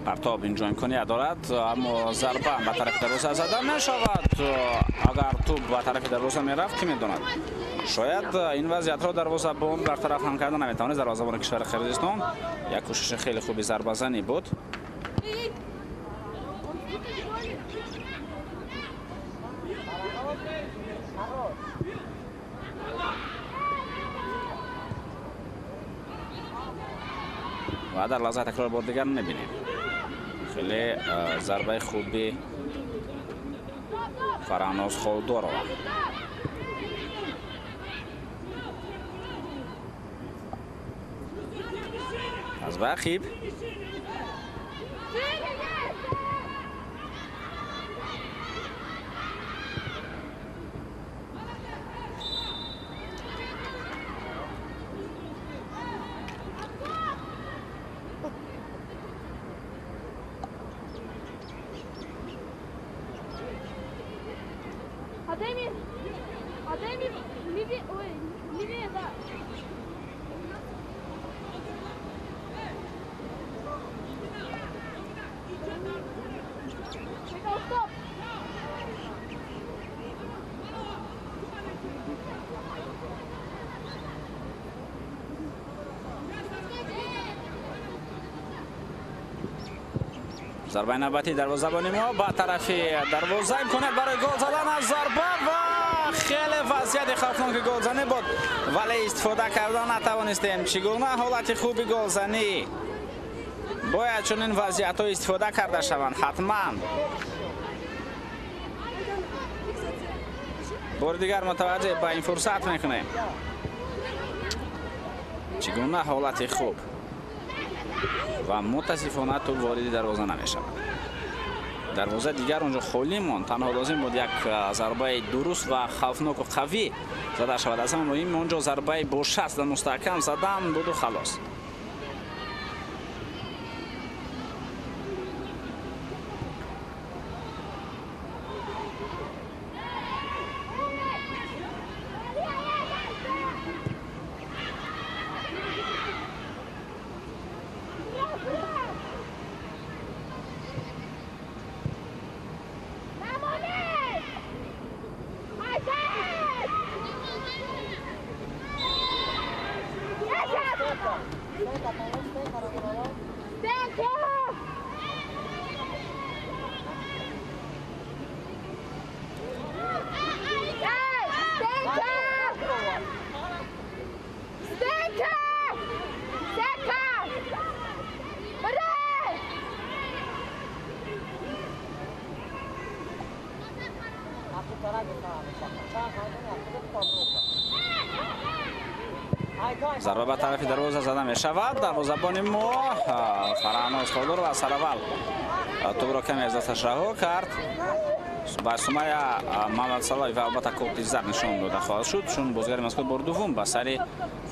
پرتاب اینجا امکانیت دارد اما ضربه به طرف دروازه زده نشود. اگر توپ به طرف دروازه میرفت که میداند شاید این وضعیت را دروازه بان برطرف هم کردن نمیتواند. دروازه‌بان کشور قرقیزستان یک کوشش خیلی خوبی ضربه زنی بود. و در لحظه تکرار بار دیگر نبینیم. خیلی ضربه خوبی فرهناز خالدوروا. از بخیب ضربه نوبتی دروازه‌بان ما با طرف دروازه امکانیت برای گل زدن از ضربه و خیلی وضعیت خوفناک گلزنی بود ولی استفاده کردن نتوانستیم. چگونه حالت خوبی گلزنی باید چون این وضعیت ها استفاده کرده شوند. حتما بار دیگر متوجه به این فرصت میکنیم. چگونه حالت خوب و متاسفانه تو وارد دروازه نمیشه. دروازه دیگر اونجا خالی ماند. تنها لازم بود یک ضربه درست و خوفناک و قوی زده شود. از همه مهم اونجا ضربه با شست مستحکم زدن بود و خلاص. зарба ба тарафи дарвоза зада мешавад. дарвозабони мо Фарҳанос Холдоров аз сараввал тӯбро каме аз дасташ раҳо кард. ба сумая Мамад Салоев албатта корти зард нишон дода хоҳад шуд, чун бозигари мазкур бори дуввум ба сари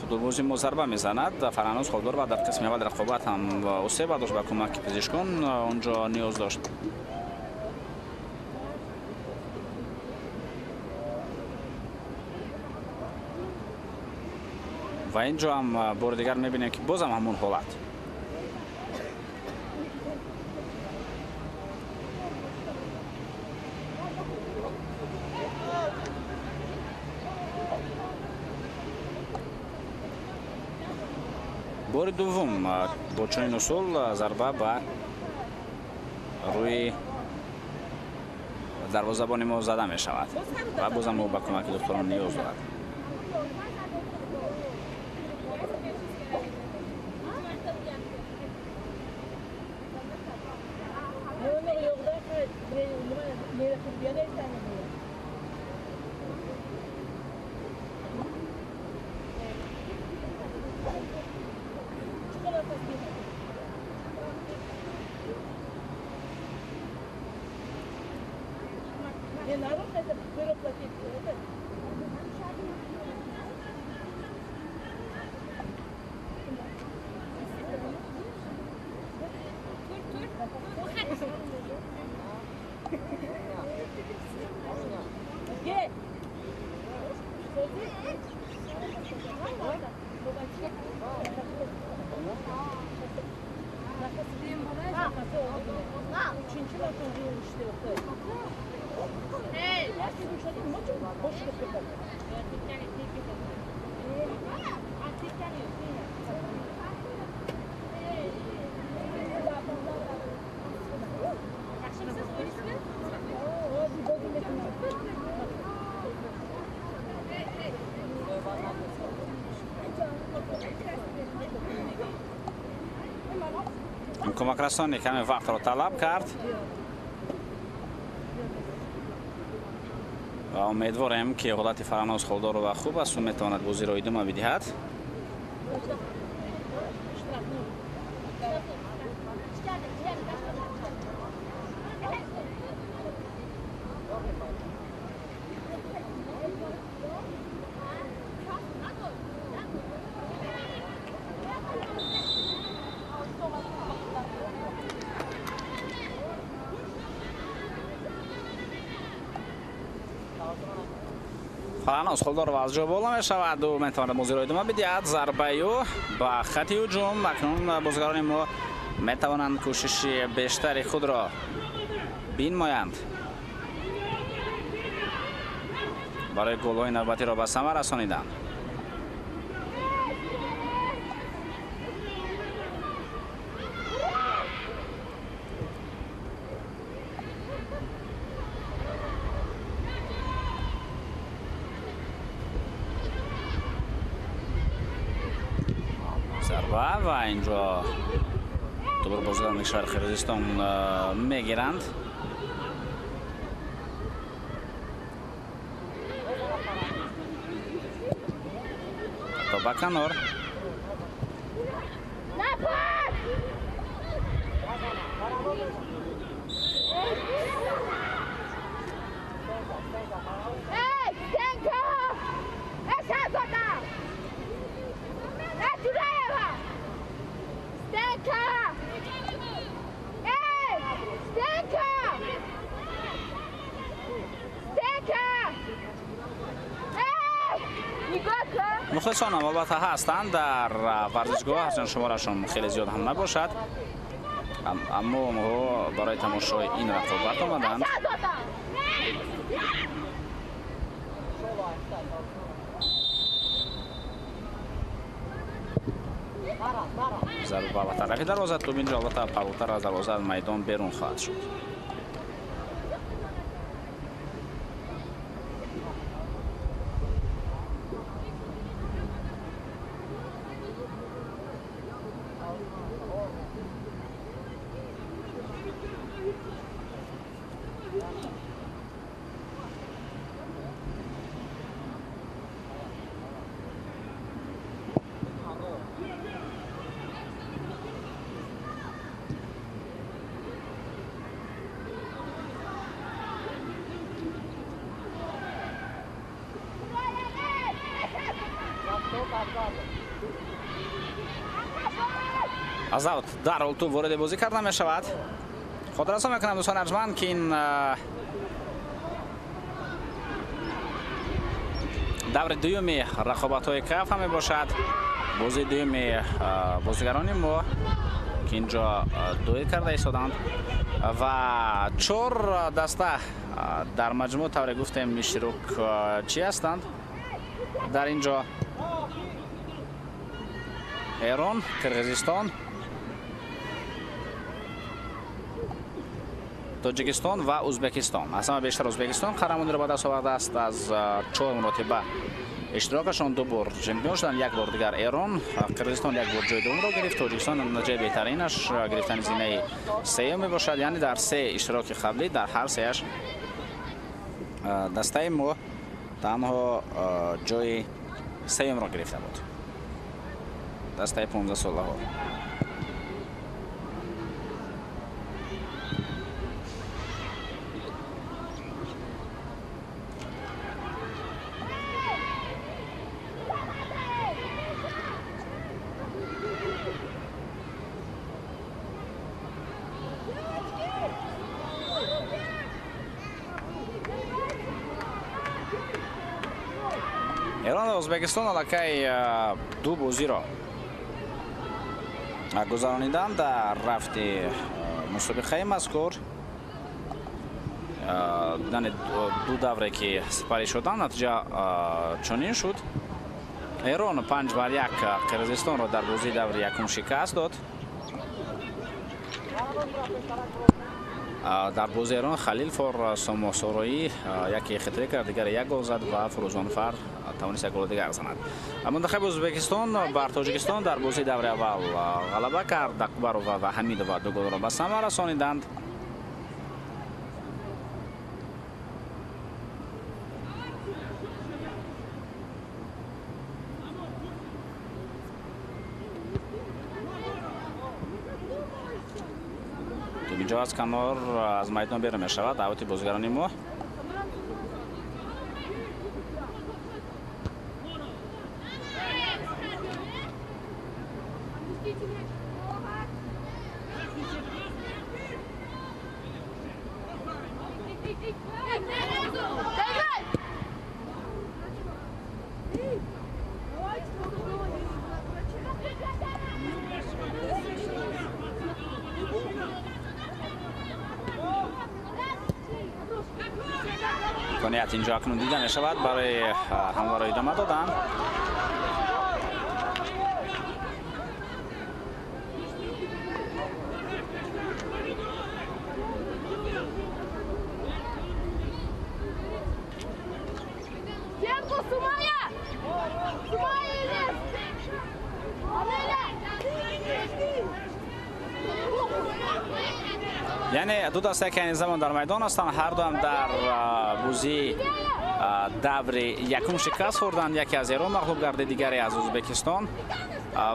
футболбози мо зарба мезанад. Фарҳанос Холдоров дар қисми аввали рақобат ҳам усеба дошт, ба кӯмаки пизишкон онҷо ниёз дошт. ва инҷо ҳам бори дигар мебинем ки бозам ҳамон ҳолат. бори дуввум бо чунин усул зарба ба рӯи дарвозабони мо зада мешавад ва бозам ӯ ба кӯмаки духтурон ниёз дорад. کمک‌رسانی کمی وقت را طلب کرد و امیدواریم که حالت فرهناز خولدارov خوب است و میتواند بازی را ادامه بدهد. فرهناز خولدارov از جا بالا میشود و میتواند بازی را ادامه بدهد. ضربه با خط هجوم. اکنون بازیگران ما میتوانند کوشش بیشتری خود را بنمایند برای گل‌های نوبتی را به ثمر رسانیدن. و اینجا دوباره بازیکنان کشور قرقیزستان میگیرند. تا به کنار مخلصان هم البته هستند در ورزشگاه، هرچند شمارشون خیلی زیاد هم نباشد، اما ما برای تماشای این رقابت آمدند. ضربه به طرف دروازه توپ اینجا البته پرتر از دروازه از میدان بیرون خواهد شد. از اوت در تو وارد بازی کرده می شود. خود رسا میکنم دوستان ارجمند که این دور دومی رقابت های کف هم باشد. بازی دومی بازیگرانی ما که اینجا دوی کرده ایستادند و 4 دسته در مجموع طور گفتیم اشتراک چی هستند. در اینجا ایران، کرغیزستان، تاجیکستان و ازبکستان. اصلا بیشتر ازبکستان قهرمانی را به دست آورده است. از 4 مرتبه اشتراکشان 2 بار چمپیون شدند. 1 بار دیگر ایران، کرغیزستان 1 بار جای دوم را گرفت. تاجیکستان نتیجه بهترینش گرفتن زینه سوم باشد. یعنی در 3 اشتراک قبلی در هر 3 دسته ما تنها جای سوم را گرفته بود. دسته 15 ساله ها. ایران و ازبکستان علاقه 2 بازی را گذرانیدن در رفت مسابقه مذکور. 2 دوره که سپری شدن نتیجه چنین شد. ایران 5-1 کرغیزستان را در بازی دور یکم شکست داد. در بازی ایران خلیل فور ساماسورایی یکی خطری کرد، دیگر 1 گل زد و فروزانفر توانست 1 گل دیگر زند. منتخب ازبکستان بر تاجیکستان در بازی دور اول غلبه کرد. اکبرov و حمیدov 2 گل را به ثمر رسانیدند. اینجا از کنار از میدان بیرون می شود. دعوت بازیگران ما امکانیت اینجا اکنون دیده می شود برای حمله را ادامه دادن. یعنی 2 دسته که این زمان در میدان هستند، هر دو هم در بازی دور یکم شکست خوردند. یکی از ایران مغلوب گردید، دیگری از ازبکستان.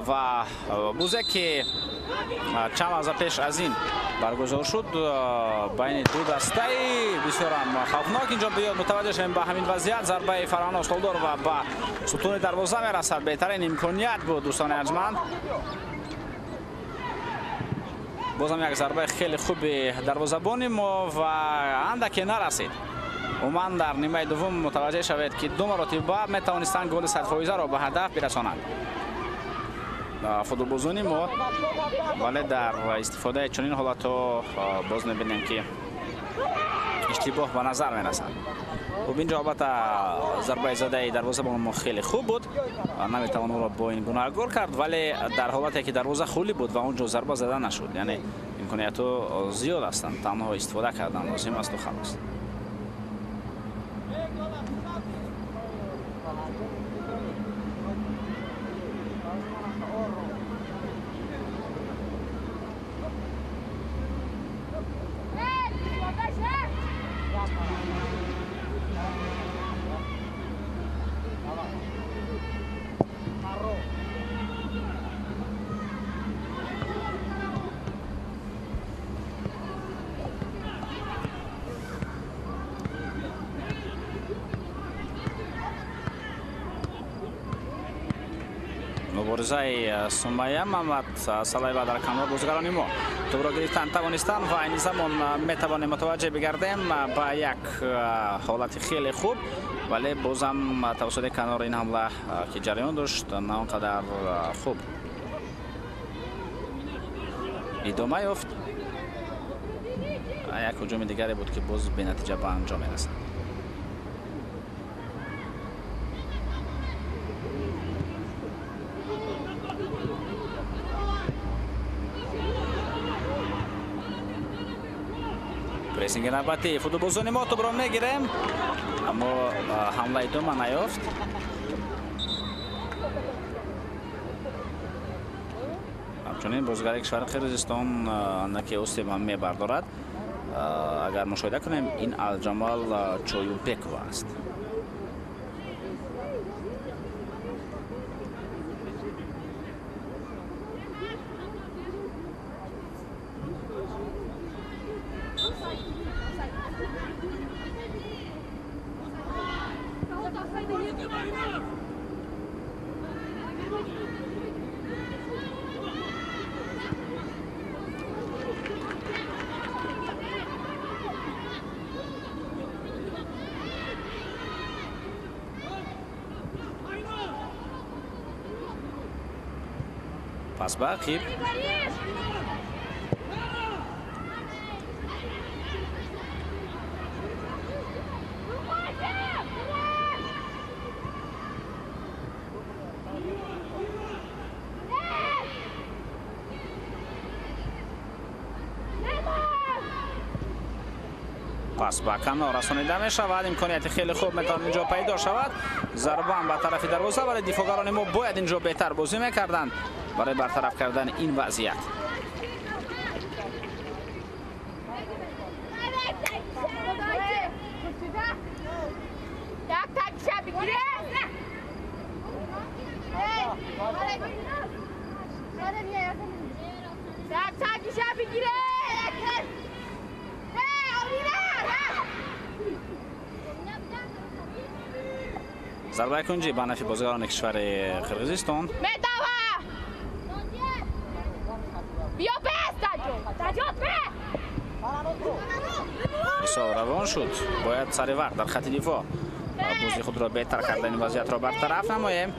و بازی که چند لحظه پیش از این برگزار شد بین 2 دسته بسیار خوفناک. اینجا بیاد متوجه شدیم به همین وضعیت ضربه فرهان استالدار و به ستون دروازه میرسد. بهترین امکانیت بود دوستان ارجمند. بازم یک ضربه خیلی خوب دروازه‌بان ما و اندکی نرسید. عموما در نیمه دوم متوجه شوید که 2 مرتبه میتوانستند گل 100% را به هدف برسانند. فوتبالبازان ما ولی در استفاده چنین حالات باز می‌بینیم که اشتباه به نظر می‌رسد. خب اینجا البته ضربه زده دروازه‌بان ما خیلی خوب بود، نمیتوان او را با این گناه گل کرد، ولی در حالتی که دروازه خالی بود و اونجا ضربه زده نشد، یعنی امکانیت زیاد هستند، تنها استفاده کردن لازم است و خلاص. مبارزه سمیه محمد صلیبه در کنار بازیگران ما توپ را گرفتن توانستند و این زمان میتوانیم متوجه بگردیم با یک حالت خیلی خوب، ولی بازم توسط کنار این حمله که جریان داشت نه آنقدر خوب ادامه یافت. یک هجوم دیگری بود که باز به نتیجه به انجام میرسد. پریسینگ نوبتی فوتبالبازان ما توپ را میگیریم اما حمله ادامه نیافت. همچنین بازیگر کشور قرقیزستان اندکی استیب هم میبردارد. اگر مشاهده کنیم این الجمال چویوپکو است. پس به عقیب پس به کنار رسانیده می شود. امکانیت خیلی خوب میتواند اینجا پیدا شود. ضربه هم به طرف دروازه، ولی دفاعگران ما باید اینجا بهتر بازی میکردند برای برطرف کردن این وضعیت. ضربه کنجی به نفع بازیگران کشور قرقیزستان. بسیار روان شد. باید سریع وقت در خط دفاع بازی خود را بهتر کردن این وضعیت را برطرف نماییم.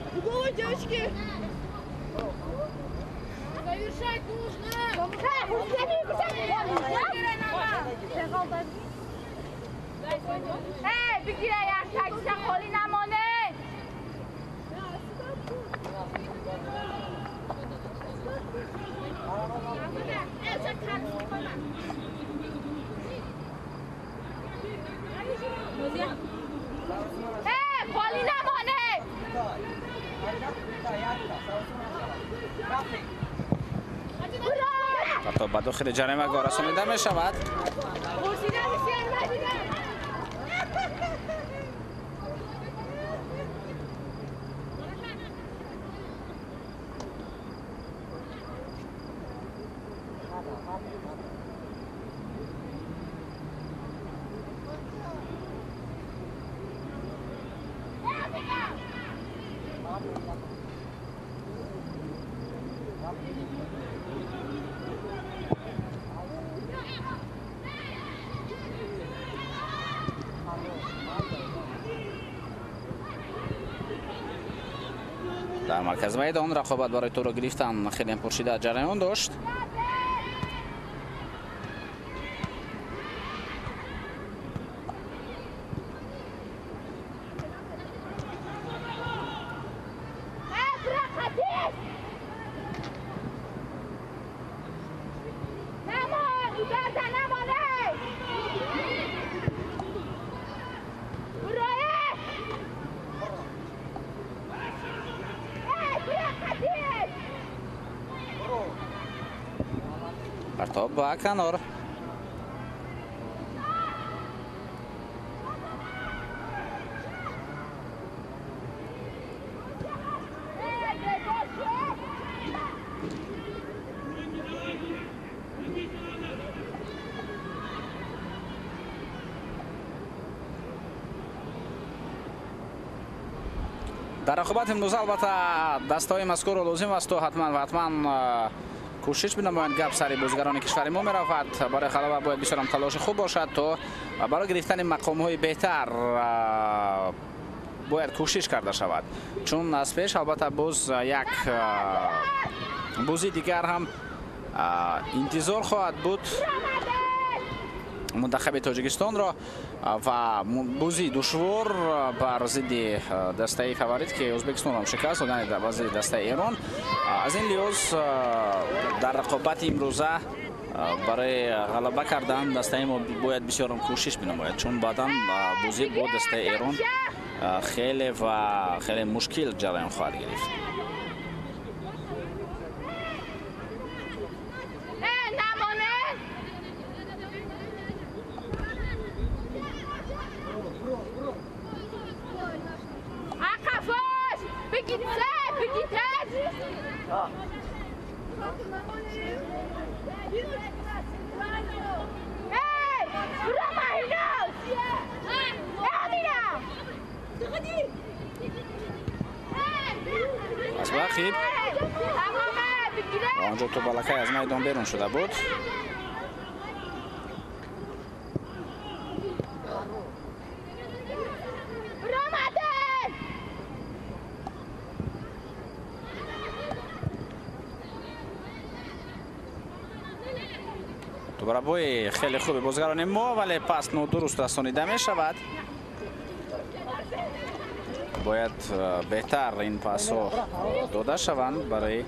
بگیره یک تکیه خالی نمانه. خالی نمانه. تا به داخل جریمه رسانیده می شود. در مرکز میدان رقابت برای تو را گرفتن خیلی پرشیده جریان داشت. گردن نمانه برایه توی پرتاب با کنار. در رقابت امروز البته دستای مذکور لازم است و حتما کوشش بنمایند گپ سر بازیگران کشور ما میرفت. برای غلبه باید بسیار تلاش خوب باشد تا برای گرفتن مقام های بهتر باید کوشش کرده شود، چون از پیش البته باز یک بازی دیگر هم انتظار خواهد بود منتخب تاجیکستان را و بازی دشوار بر ضد دسته فاوریت که ازبکستان هم شکست دادن در بازی دسته ایران. از این لحاظ در رقابت امروزه برای غلبه کردن دسته ما باید بسیار کوشش بنماید، چون بعدا بازی با دسته ایران خیلی مشکل جریان خواهد گرفت. از بخیب آنجا تو بالکای از میدان بیرون شده بود. تو برای خیلی خوبی بازیگران ما، ولی پس درست رسانیده می شود. باید بهتر این پاس ها داده شوند برای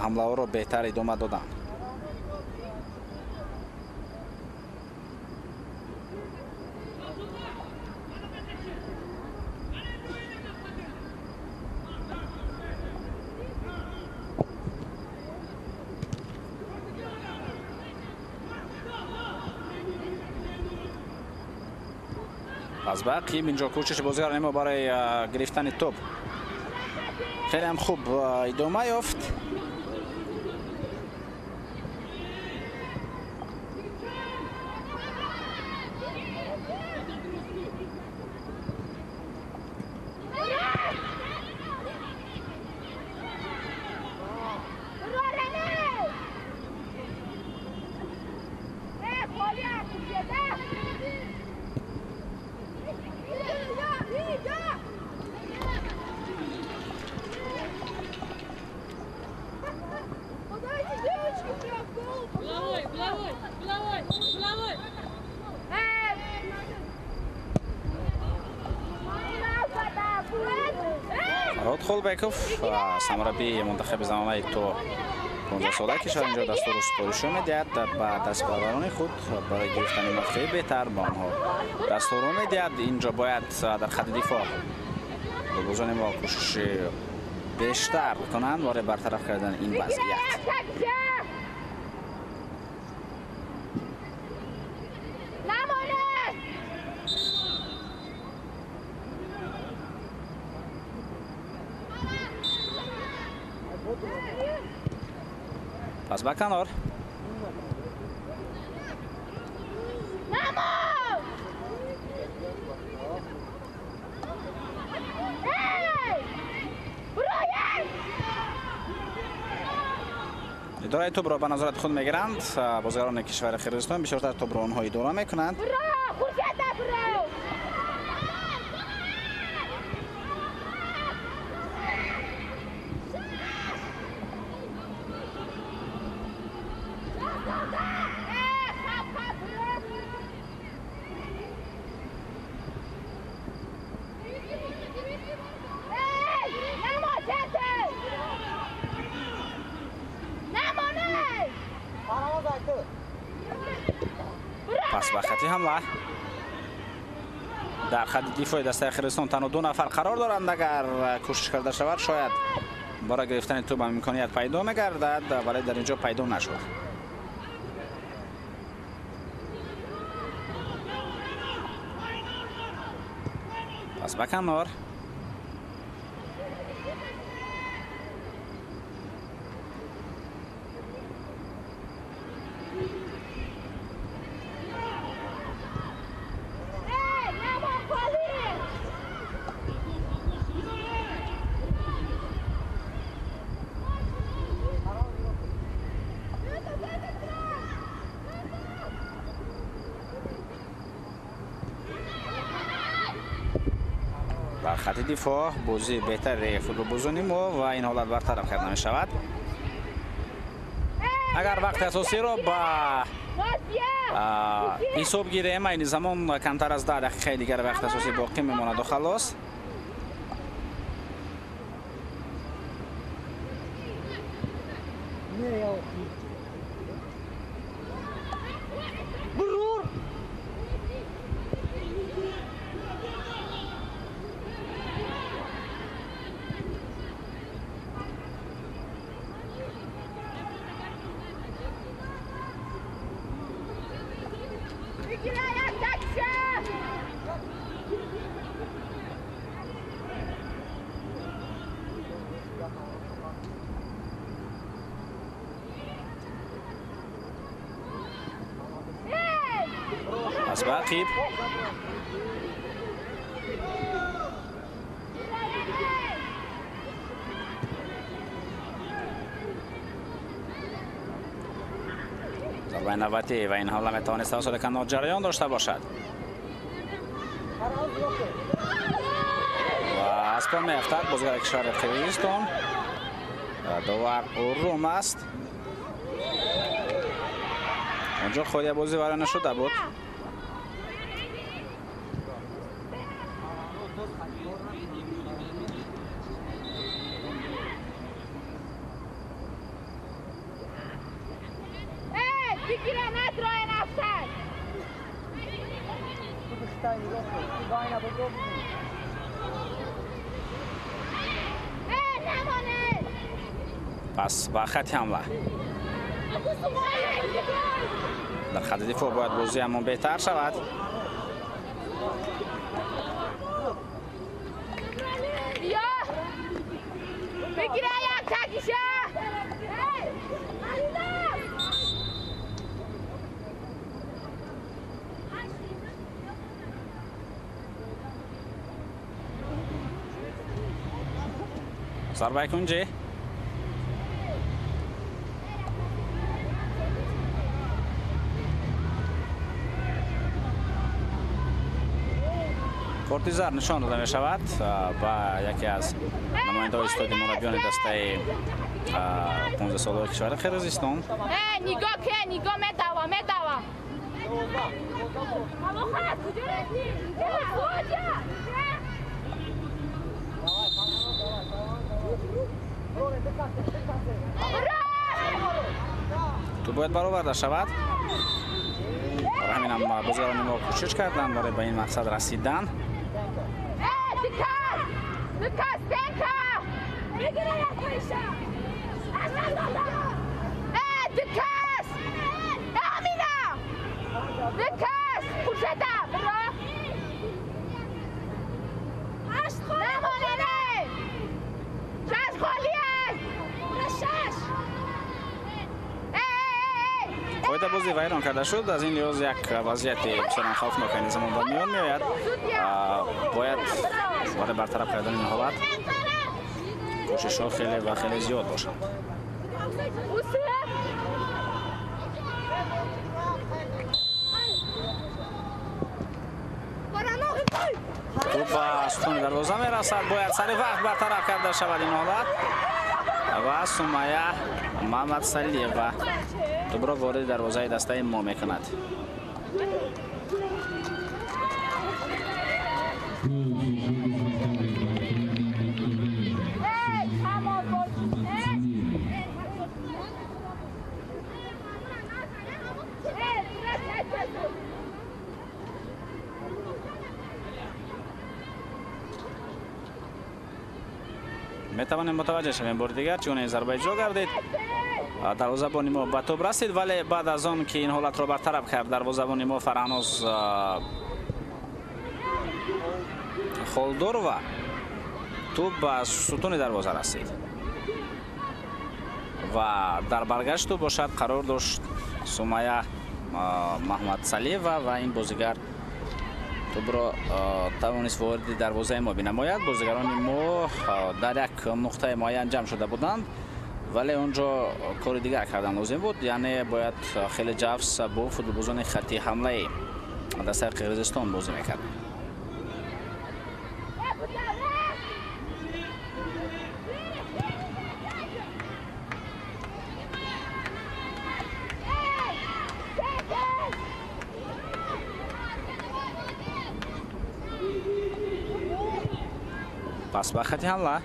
حمله ها را بهتر ادامه دادن. از باقی اینجا کوشش بازیگران ما برای گرفتن توپ خیلی هم خوب ادامه یافت. خولبکوف سرمربی منتخب زنانه تو 15 ساله که شاید اینجا دستور سپارش میدهد به دستیاران خود برای گرفتن موقع بهتر به آنها دستور میدهد. اینجا باید در خط دفاع بازیکن ما کوشش بیشتر کنند برای برطرف کردن این وضعیت. پس به کنار. اداره توپ را به نظارت خود میگیرند بازیگران کشور قرقیزستان، بیشتر توپ را آنها اداره میکنند. نمانه پس به خط حمله در خط دفاع دسته خرسان تنها 2 نفر قرار دارند. اگر کوشش کرده شود شاید برای گرفتن توپ امکانیت پیدا می‌گردد، ولی در اینجا پیدا نشد. پس به کنار در خط دفاع بازی بهتر فوتبال بازونیم و این حالت برطرف کرده می شود. اگر وقت اساسی رو با حساب گیریم این زمان کمتر از 10 دقیقه دیگر وقت اساسی باقی میماند و خلاص. پس به عقیب ضربه نوبتی و این حمله میتوانست توسط کنار جریان داشته باشد و از پا میافتد بازیکن کشور قرقیزستان. داور روم است. اونجا خودی بازی وارد نشده بود. پس با خط حمله در خط دفاع باید بازی همون بهتر شود. بگیره یک تکیشه ضربه کنجی کورتیزر نشان داده می شود با یکی از نماینده های استادی مربیان دسته 15 ساله کشور قرقیزستان. نگاه که نگاه میدوا تو باید برآورده شود. برای همین هم بازیکنان ما کوشش کردن برای به این مقصد رسیدن. باید بازی ویران کرده شد. از این لحاظ یک وضعیت بسیار خوفناک این زمان به میان میآید. باید برای برطرف کردن این حالت کوشش ها خیلی و خیلی زیاد باشد. توپ به ستون دروازه میرسد. باید سریع وقت برطرف کرده شود این حالت و سمیه محمد سلیقه دوباره وارد دروازه دسته ما میکند. میتوانیم متوجه شویم بار دیگر چون این ضربه اجرا گردید. دروازه‌بان ما به توپ رسید ولی بعد از آن که این حالت را برطرف کرد دروازه‌بان ما فرهناز خولدورova توپ به ستون دروازه رسید و در برگشت تو باشد قرار داشت سمیه محمد سلیوه و این بازیگر توپ را توانست وارد دروازه ما بنماید. بازیگران ما در یک نقطه معین جمع شده بودند ولی اونجا کار دیگر کردن لازم بود، یعنی باید خیلی جفس با فوتبالبازان خطی حمله دسته قرقیزستان بازی میکرد. پس به خطی حمله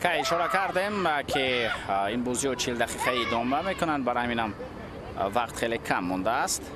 که اشاره کردیم که این بازی رو 40 دقیقه ادامه میکنن، برای همینم وقت خیلی کم مونده است.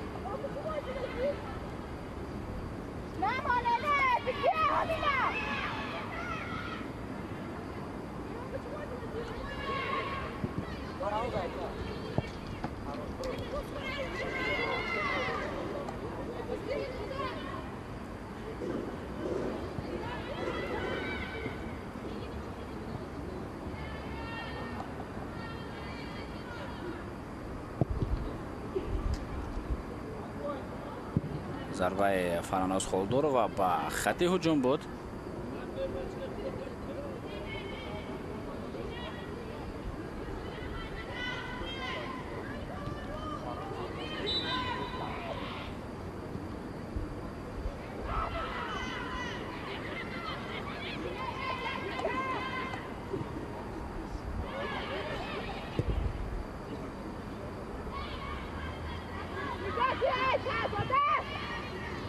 ضربه فرهناز خولدورova به خط هجوم بود.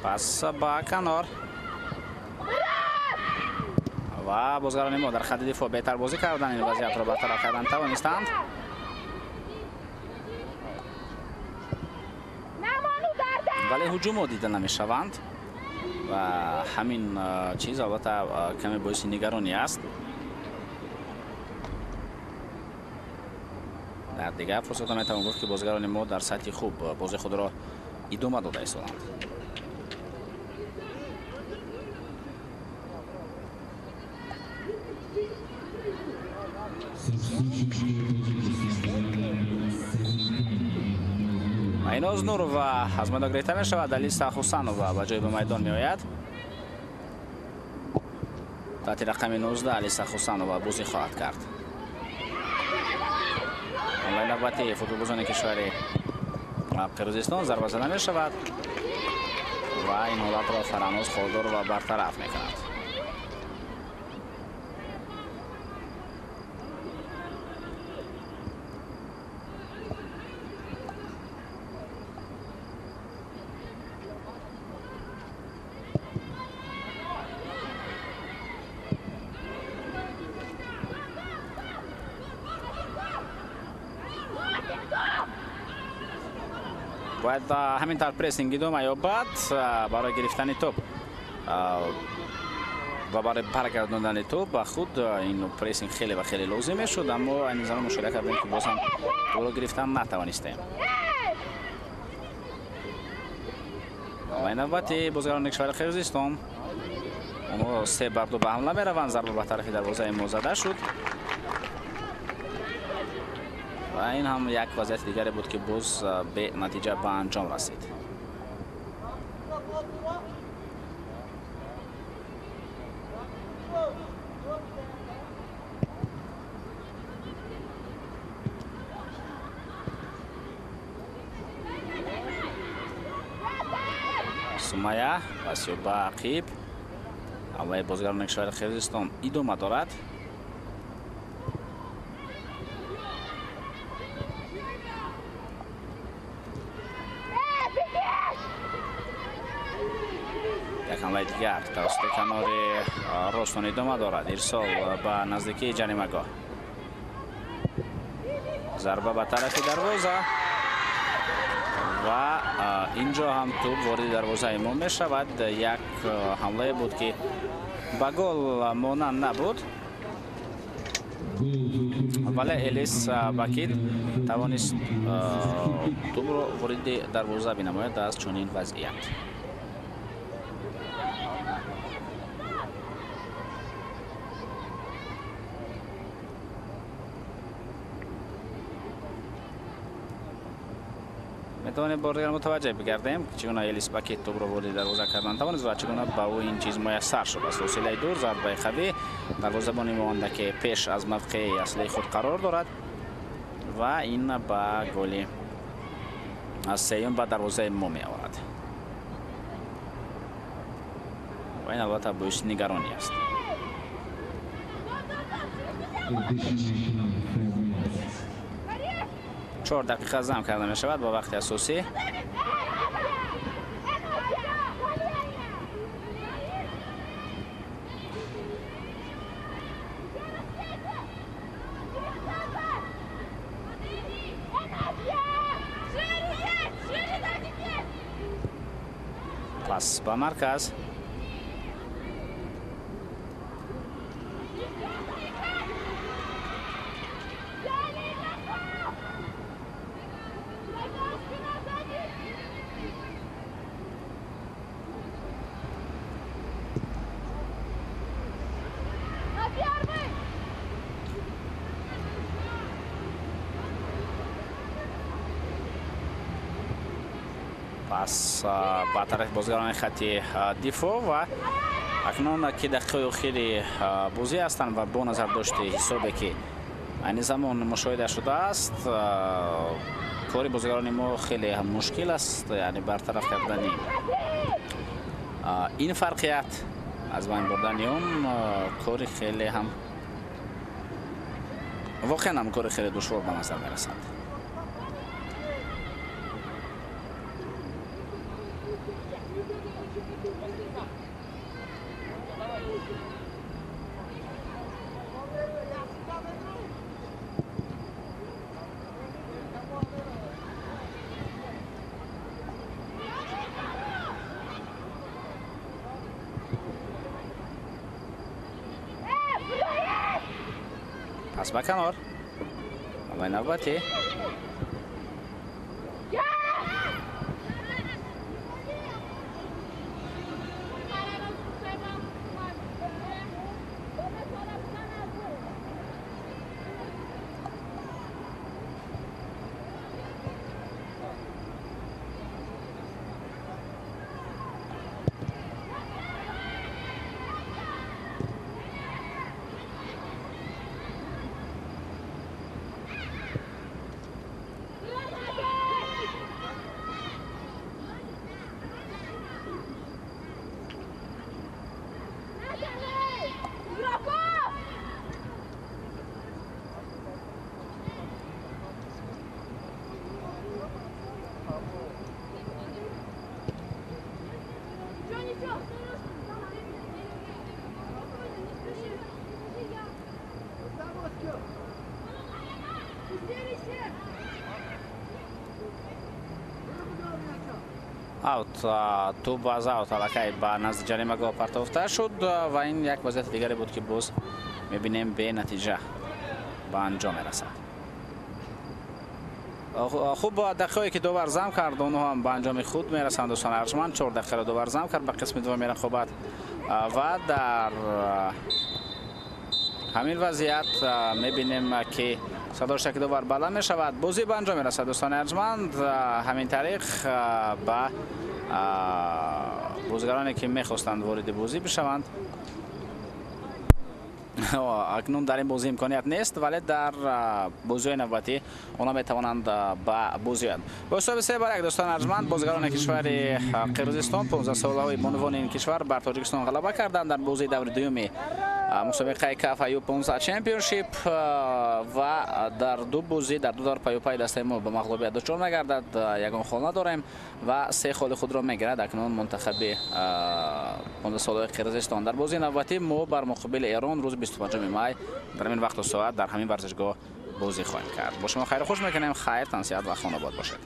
پس با کنار و بازیگران ما در خط دفاع بهتر بازی کردن، این وضعیت را برطرف کردن توانستند. ولی هجوم دیده نمیشوند و همین چیز البته کمی باعث نگرانی است. در دیگر فرصت میتوان گفت که بازیگران ما در سطح خوب بازی خود را ادامه داده ایستادند. ایناز نور و از میدان گرفته می شود. الیسا حسینووا به جای به میدان می آید. تحت رقم 19 الیسا حسینووا بازی خواهد کرد. آنلاین نوبتی فوتبالبازان کشور قرقیزستان ضربه زده می شود و این حالت را فرهناز خولدورova برطرف می کند. باید همینطور پرسینگ ادامه یابد برای گرفتن توپ و برای برگرداندن توپ به خود. این پرسینگ خیلی و خیلی لازم شد، اما این زمان مشکل کردیم که باز هم توپ گرفتن نتوانستیم. و این البته بازیگران کشور قرقیزستان اونها 3-2 به حمله میروند. ضربه به طرف دروازه ما زده شد و این هم یک وضعیت دیگری بود که باز به نتیجه به انجام رسید. سمیه و عقیب اما بازیگران کشور قرقیزستان ادامه دارد. یک حمله دیگر توسط کنار راستون ادامه دارد. ارسال به نزدیکی جریمه‌گاه. ضربه به طرف دروازه و اینجا هم توپ وارد دروازه ما می شود. یک حمله بود که به گل مانند نبود، ولی الیس باکید توانست توپ را وارد دروازه بنماید از چنین وضعیت. میتوانیم بازیگر متوجه بگردیم چگونه الیس باکید توپ را وارد دروازه کردن توانست و چگونه به او این چیز میسر شد. از فاصله دور ضربه قوی دروازه‌بان مانده که پیش از موقع اصلی خود قرار دارد و این به گل از سیوم به دروازه ما می آورد و این البته باعث نگرانی است. چهار دقیقه زم کرده می شود با وقت اساسی. پس به مرکز پس با طرف بازیگران خطی دفاع و اکنون که دقیقه اخیر بازی هستند و با نظر داشته حسابی که این زمان مشاهده شده است کاری بازیگران ما خیلی هم مشکل است، یعنی برطرف کردن این فرقیت از بین بردن اون کاری خیلی هم واقعا هم کاری خیلی دشوار به نظر میرسد. پس به کنار و نوبتی اوت توپ باز اوت علاقه به نزد جریمه‌گاه پرتافته شد و این یک وضعیت دیگری بود که باز میبینیم به نتیجه به انجام میرسد. خوب با دقیقه‌ای که دوبار زم کرد اونها هم به انجام خود میرسند. دوستان ارجمند 4 دقیقه را دوبار زم کرد به قسم دوم رقابت و در همین وضعیت میبینیم که صداش که دوبار بالا می شود. بازی به انجام میرسد دوستان ارجمند. همین طریق به بازیگرانی که میخواستند وارد بازی بشوند اکنون در این بازی امکانیت نیست، ولی در بازی نوبتی اونا میتوانند به بازی اند. با حساب 3-1 دوستان ارجمند بازیگران کشور قرقیزستان 15 ساله های بانوان این کشور بر تاجیکستان غلبه کردند در بازی دور دوم мусобиқаи КАФ Ю-15 Championship ва дар ду бӯзи дар ду дор паюпай дастаи мо ба мағлубият дучор мегардад. Ягон хол надорем ва се холи худро мегирад акнун мунтахаби 15 солаи Қирғизистон. Дар бӯзи навбатӣ мо бар муқобили Эрон рӯзи 25 май дар ҳамин вақту соат дар ҳамин варзишгоҳ бозӣ хоҳем кард. Бо шумо хайру хуш мекунем. Хайр, тансият ва хонобод бошед.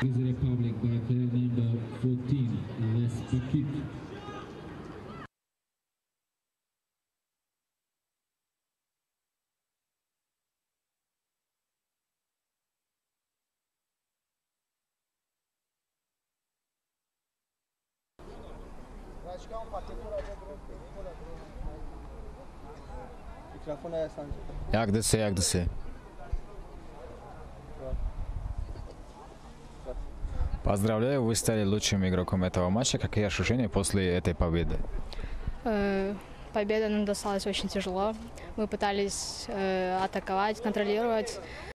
Republic by player number 14, Les Pakit. Jak ДС. Поздравляю, вы стали лучшим игроком этого матча. Какие ощущения после этой победы? Победа нам досталась очень тяжело. Мы пытались атаковать, контролировать.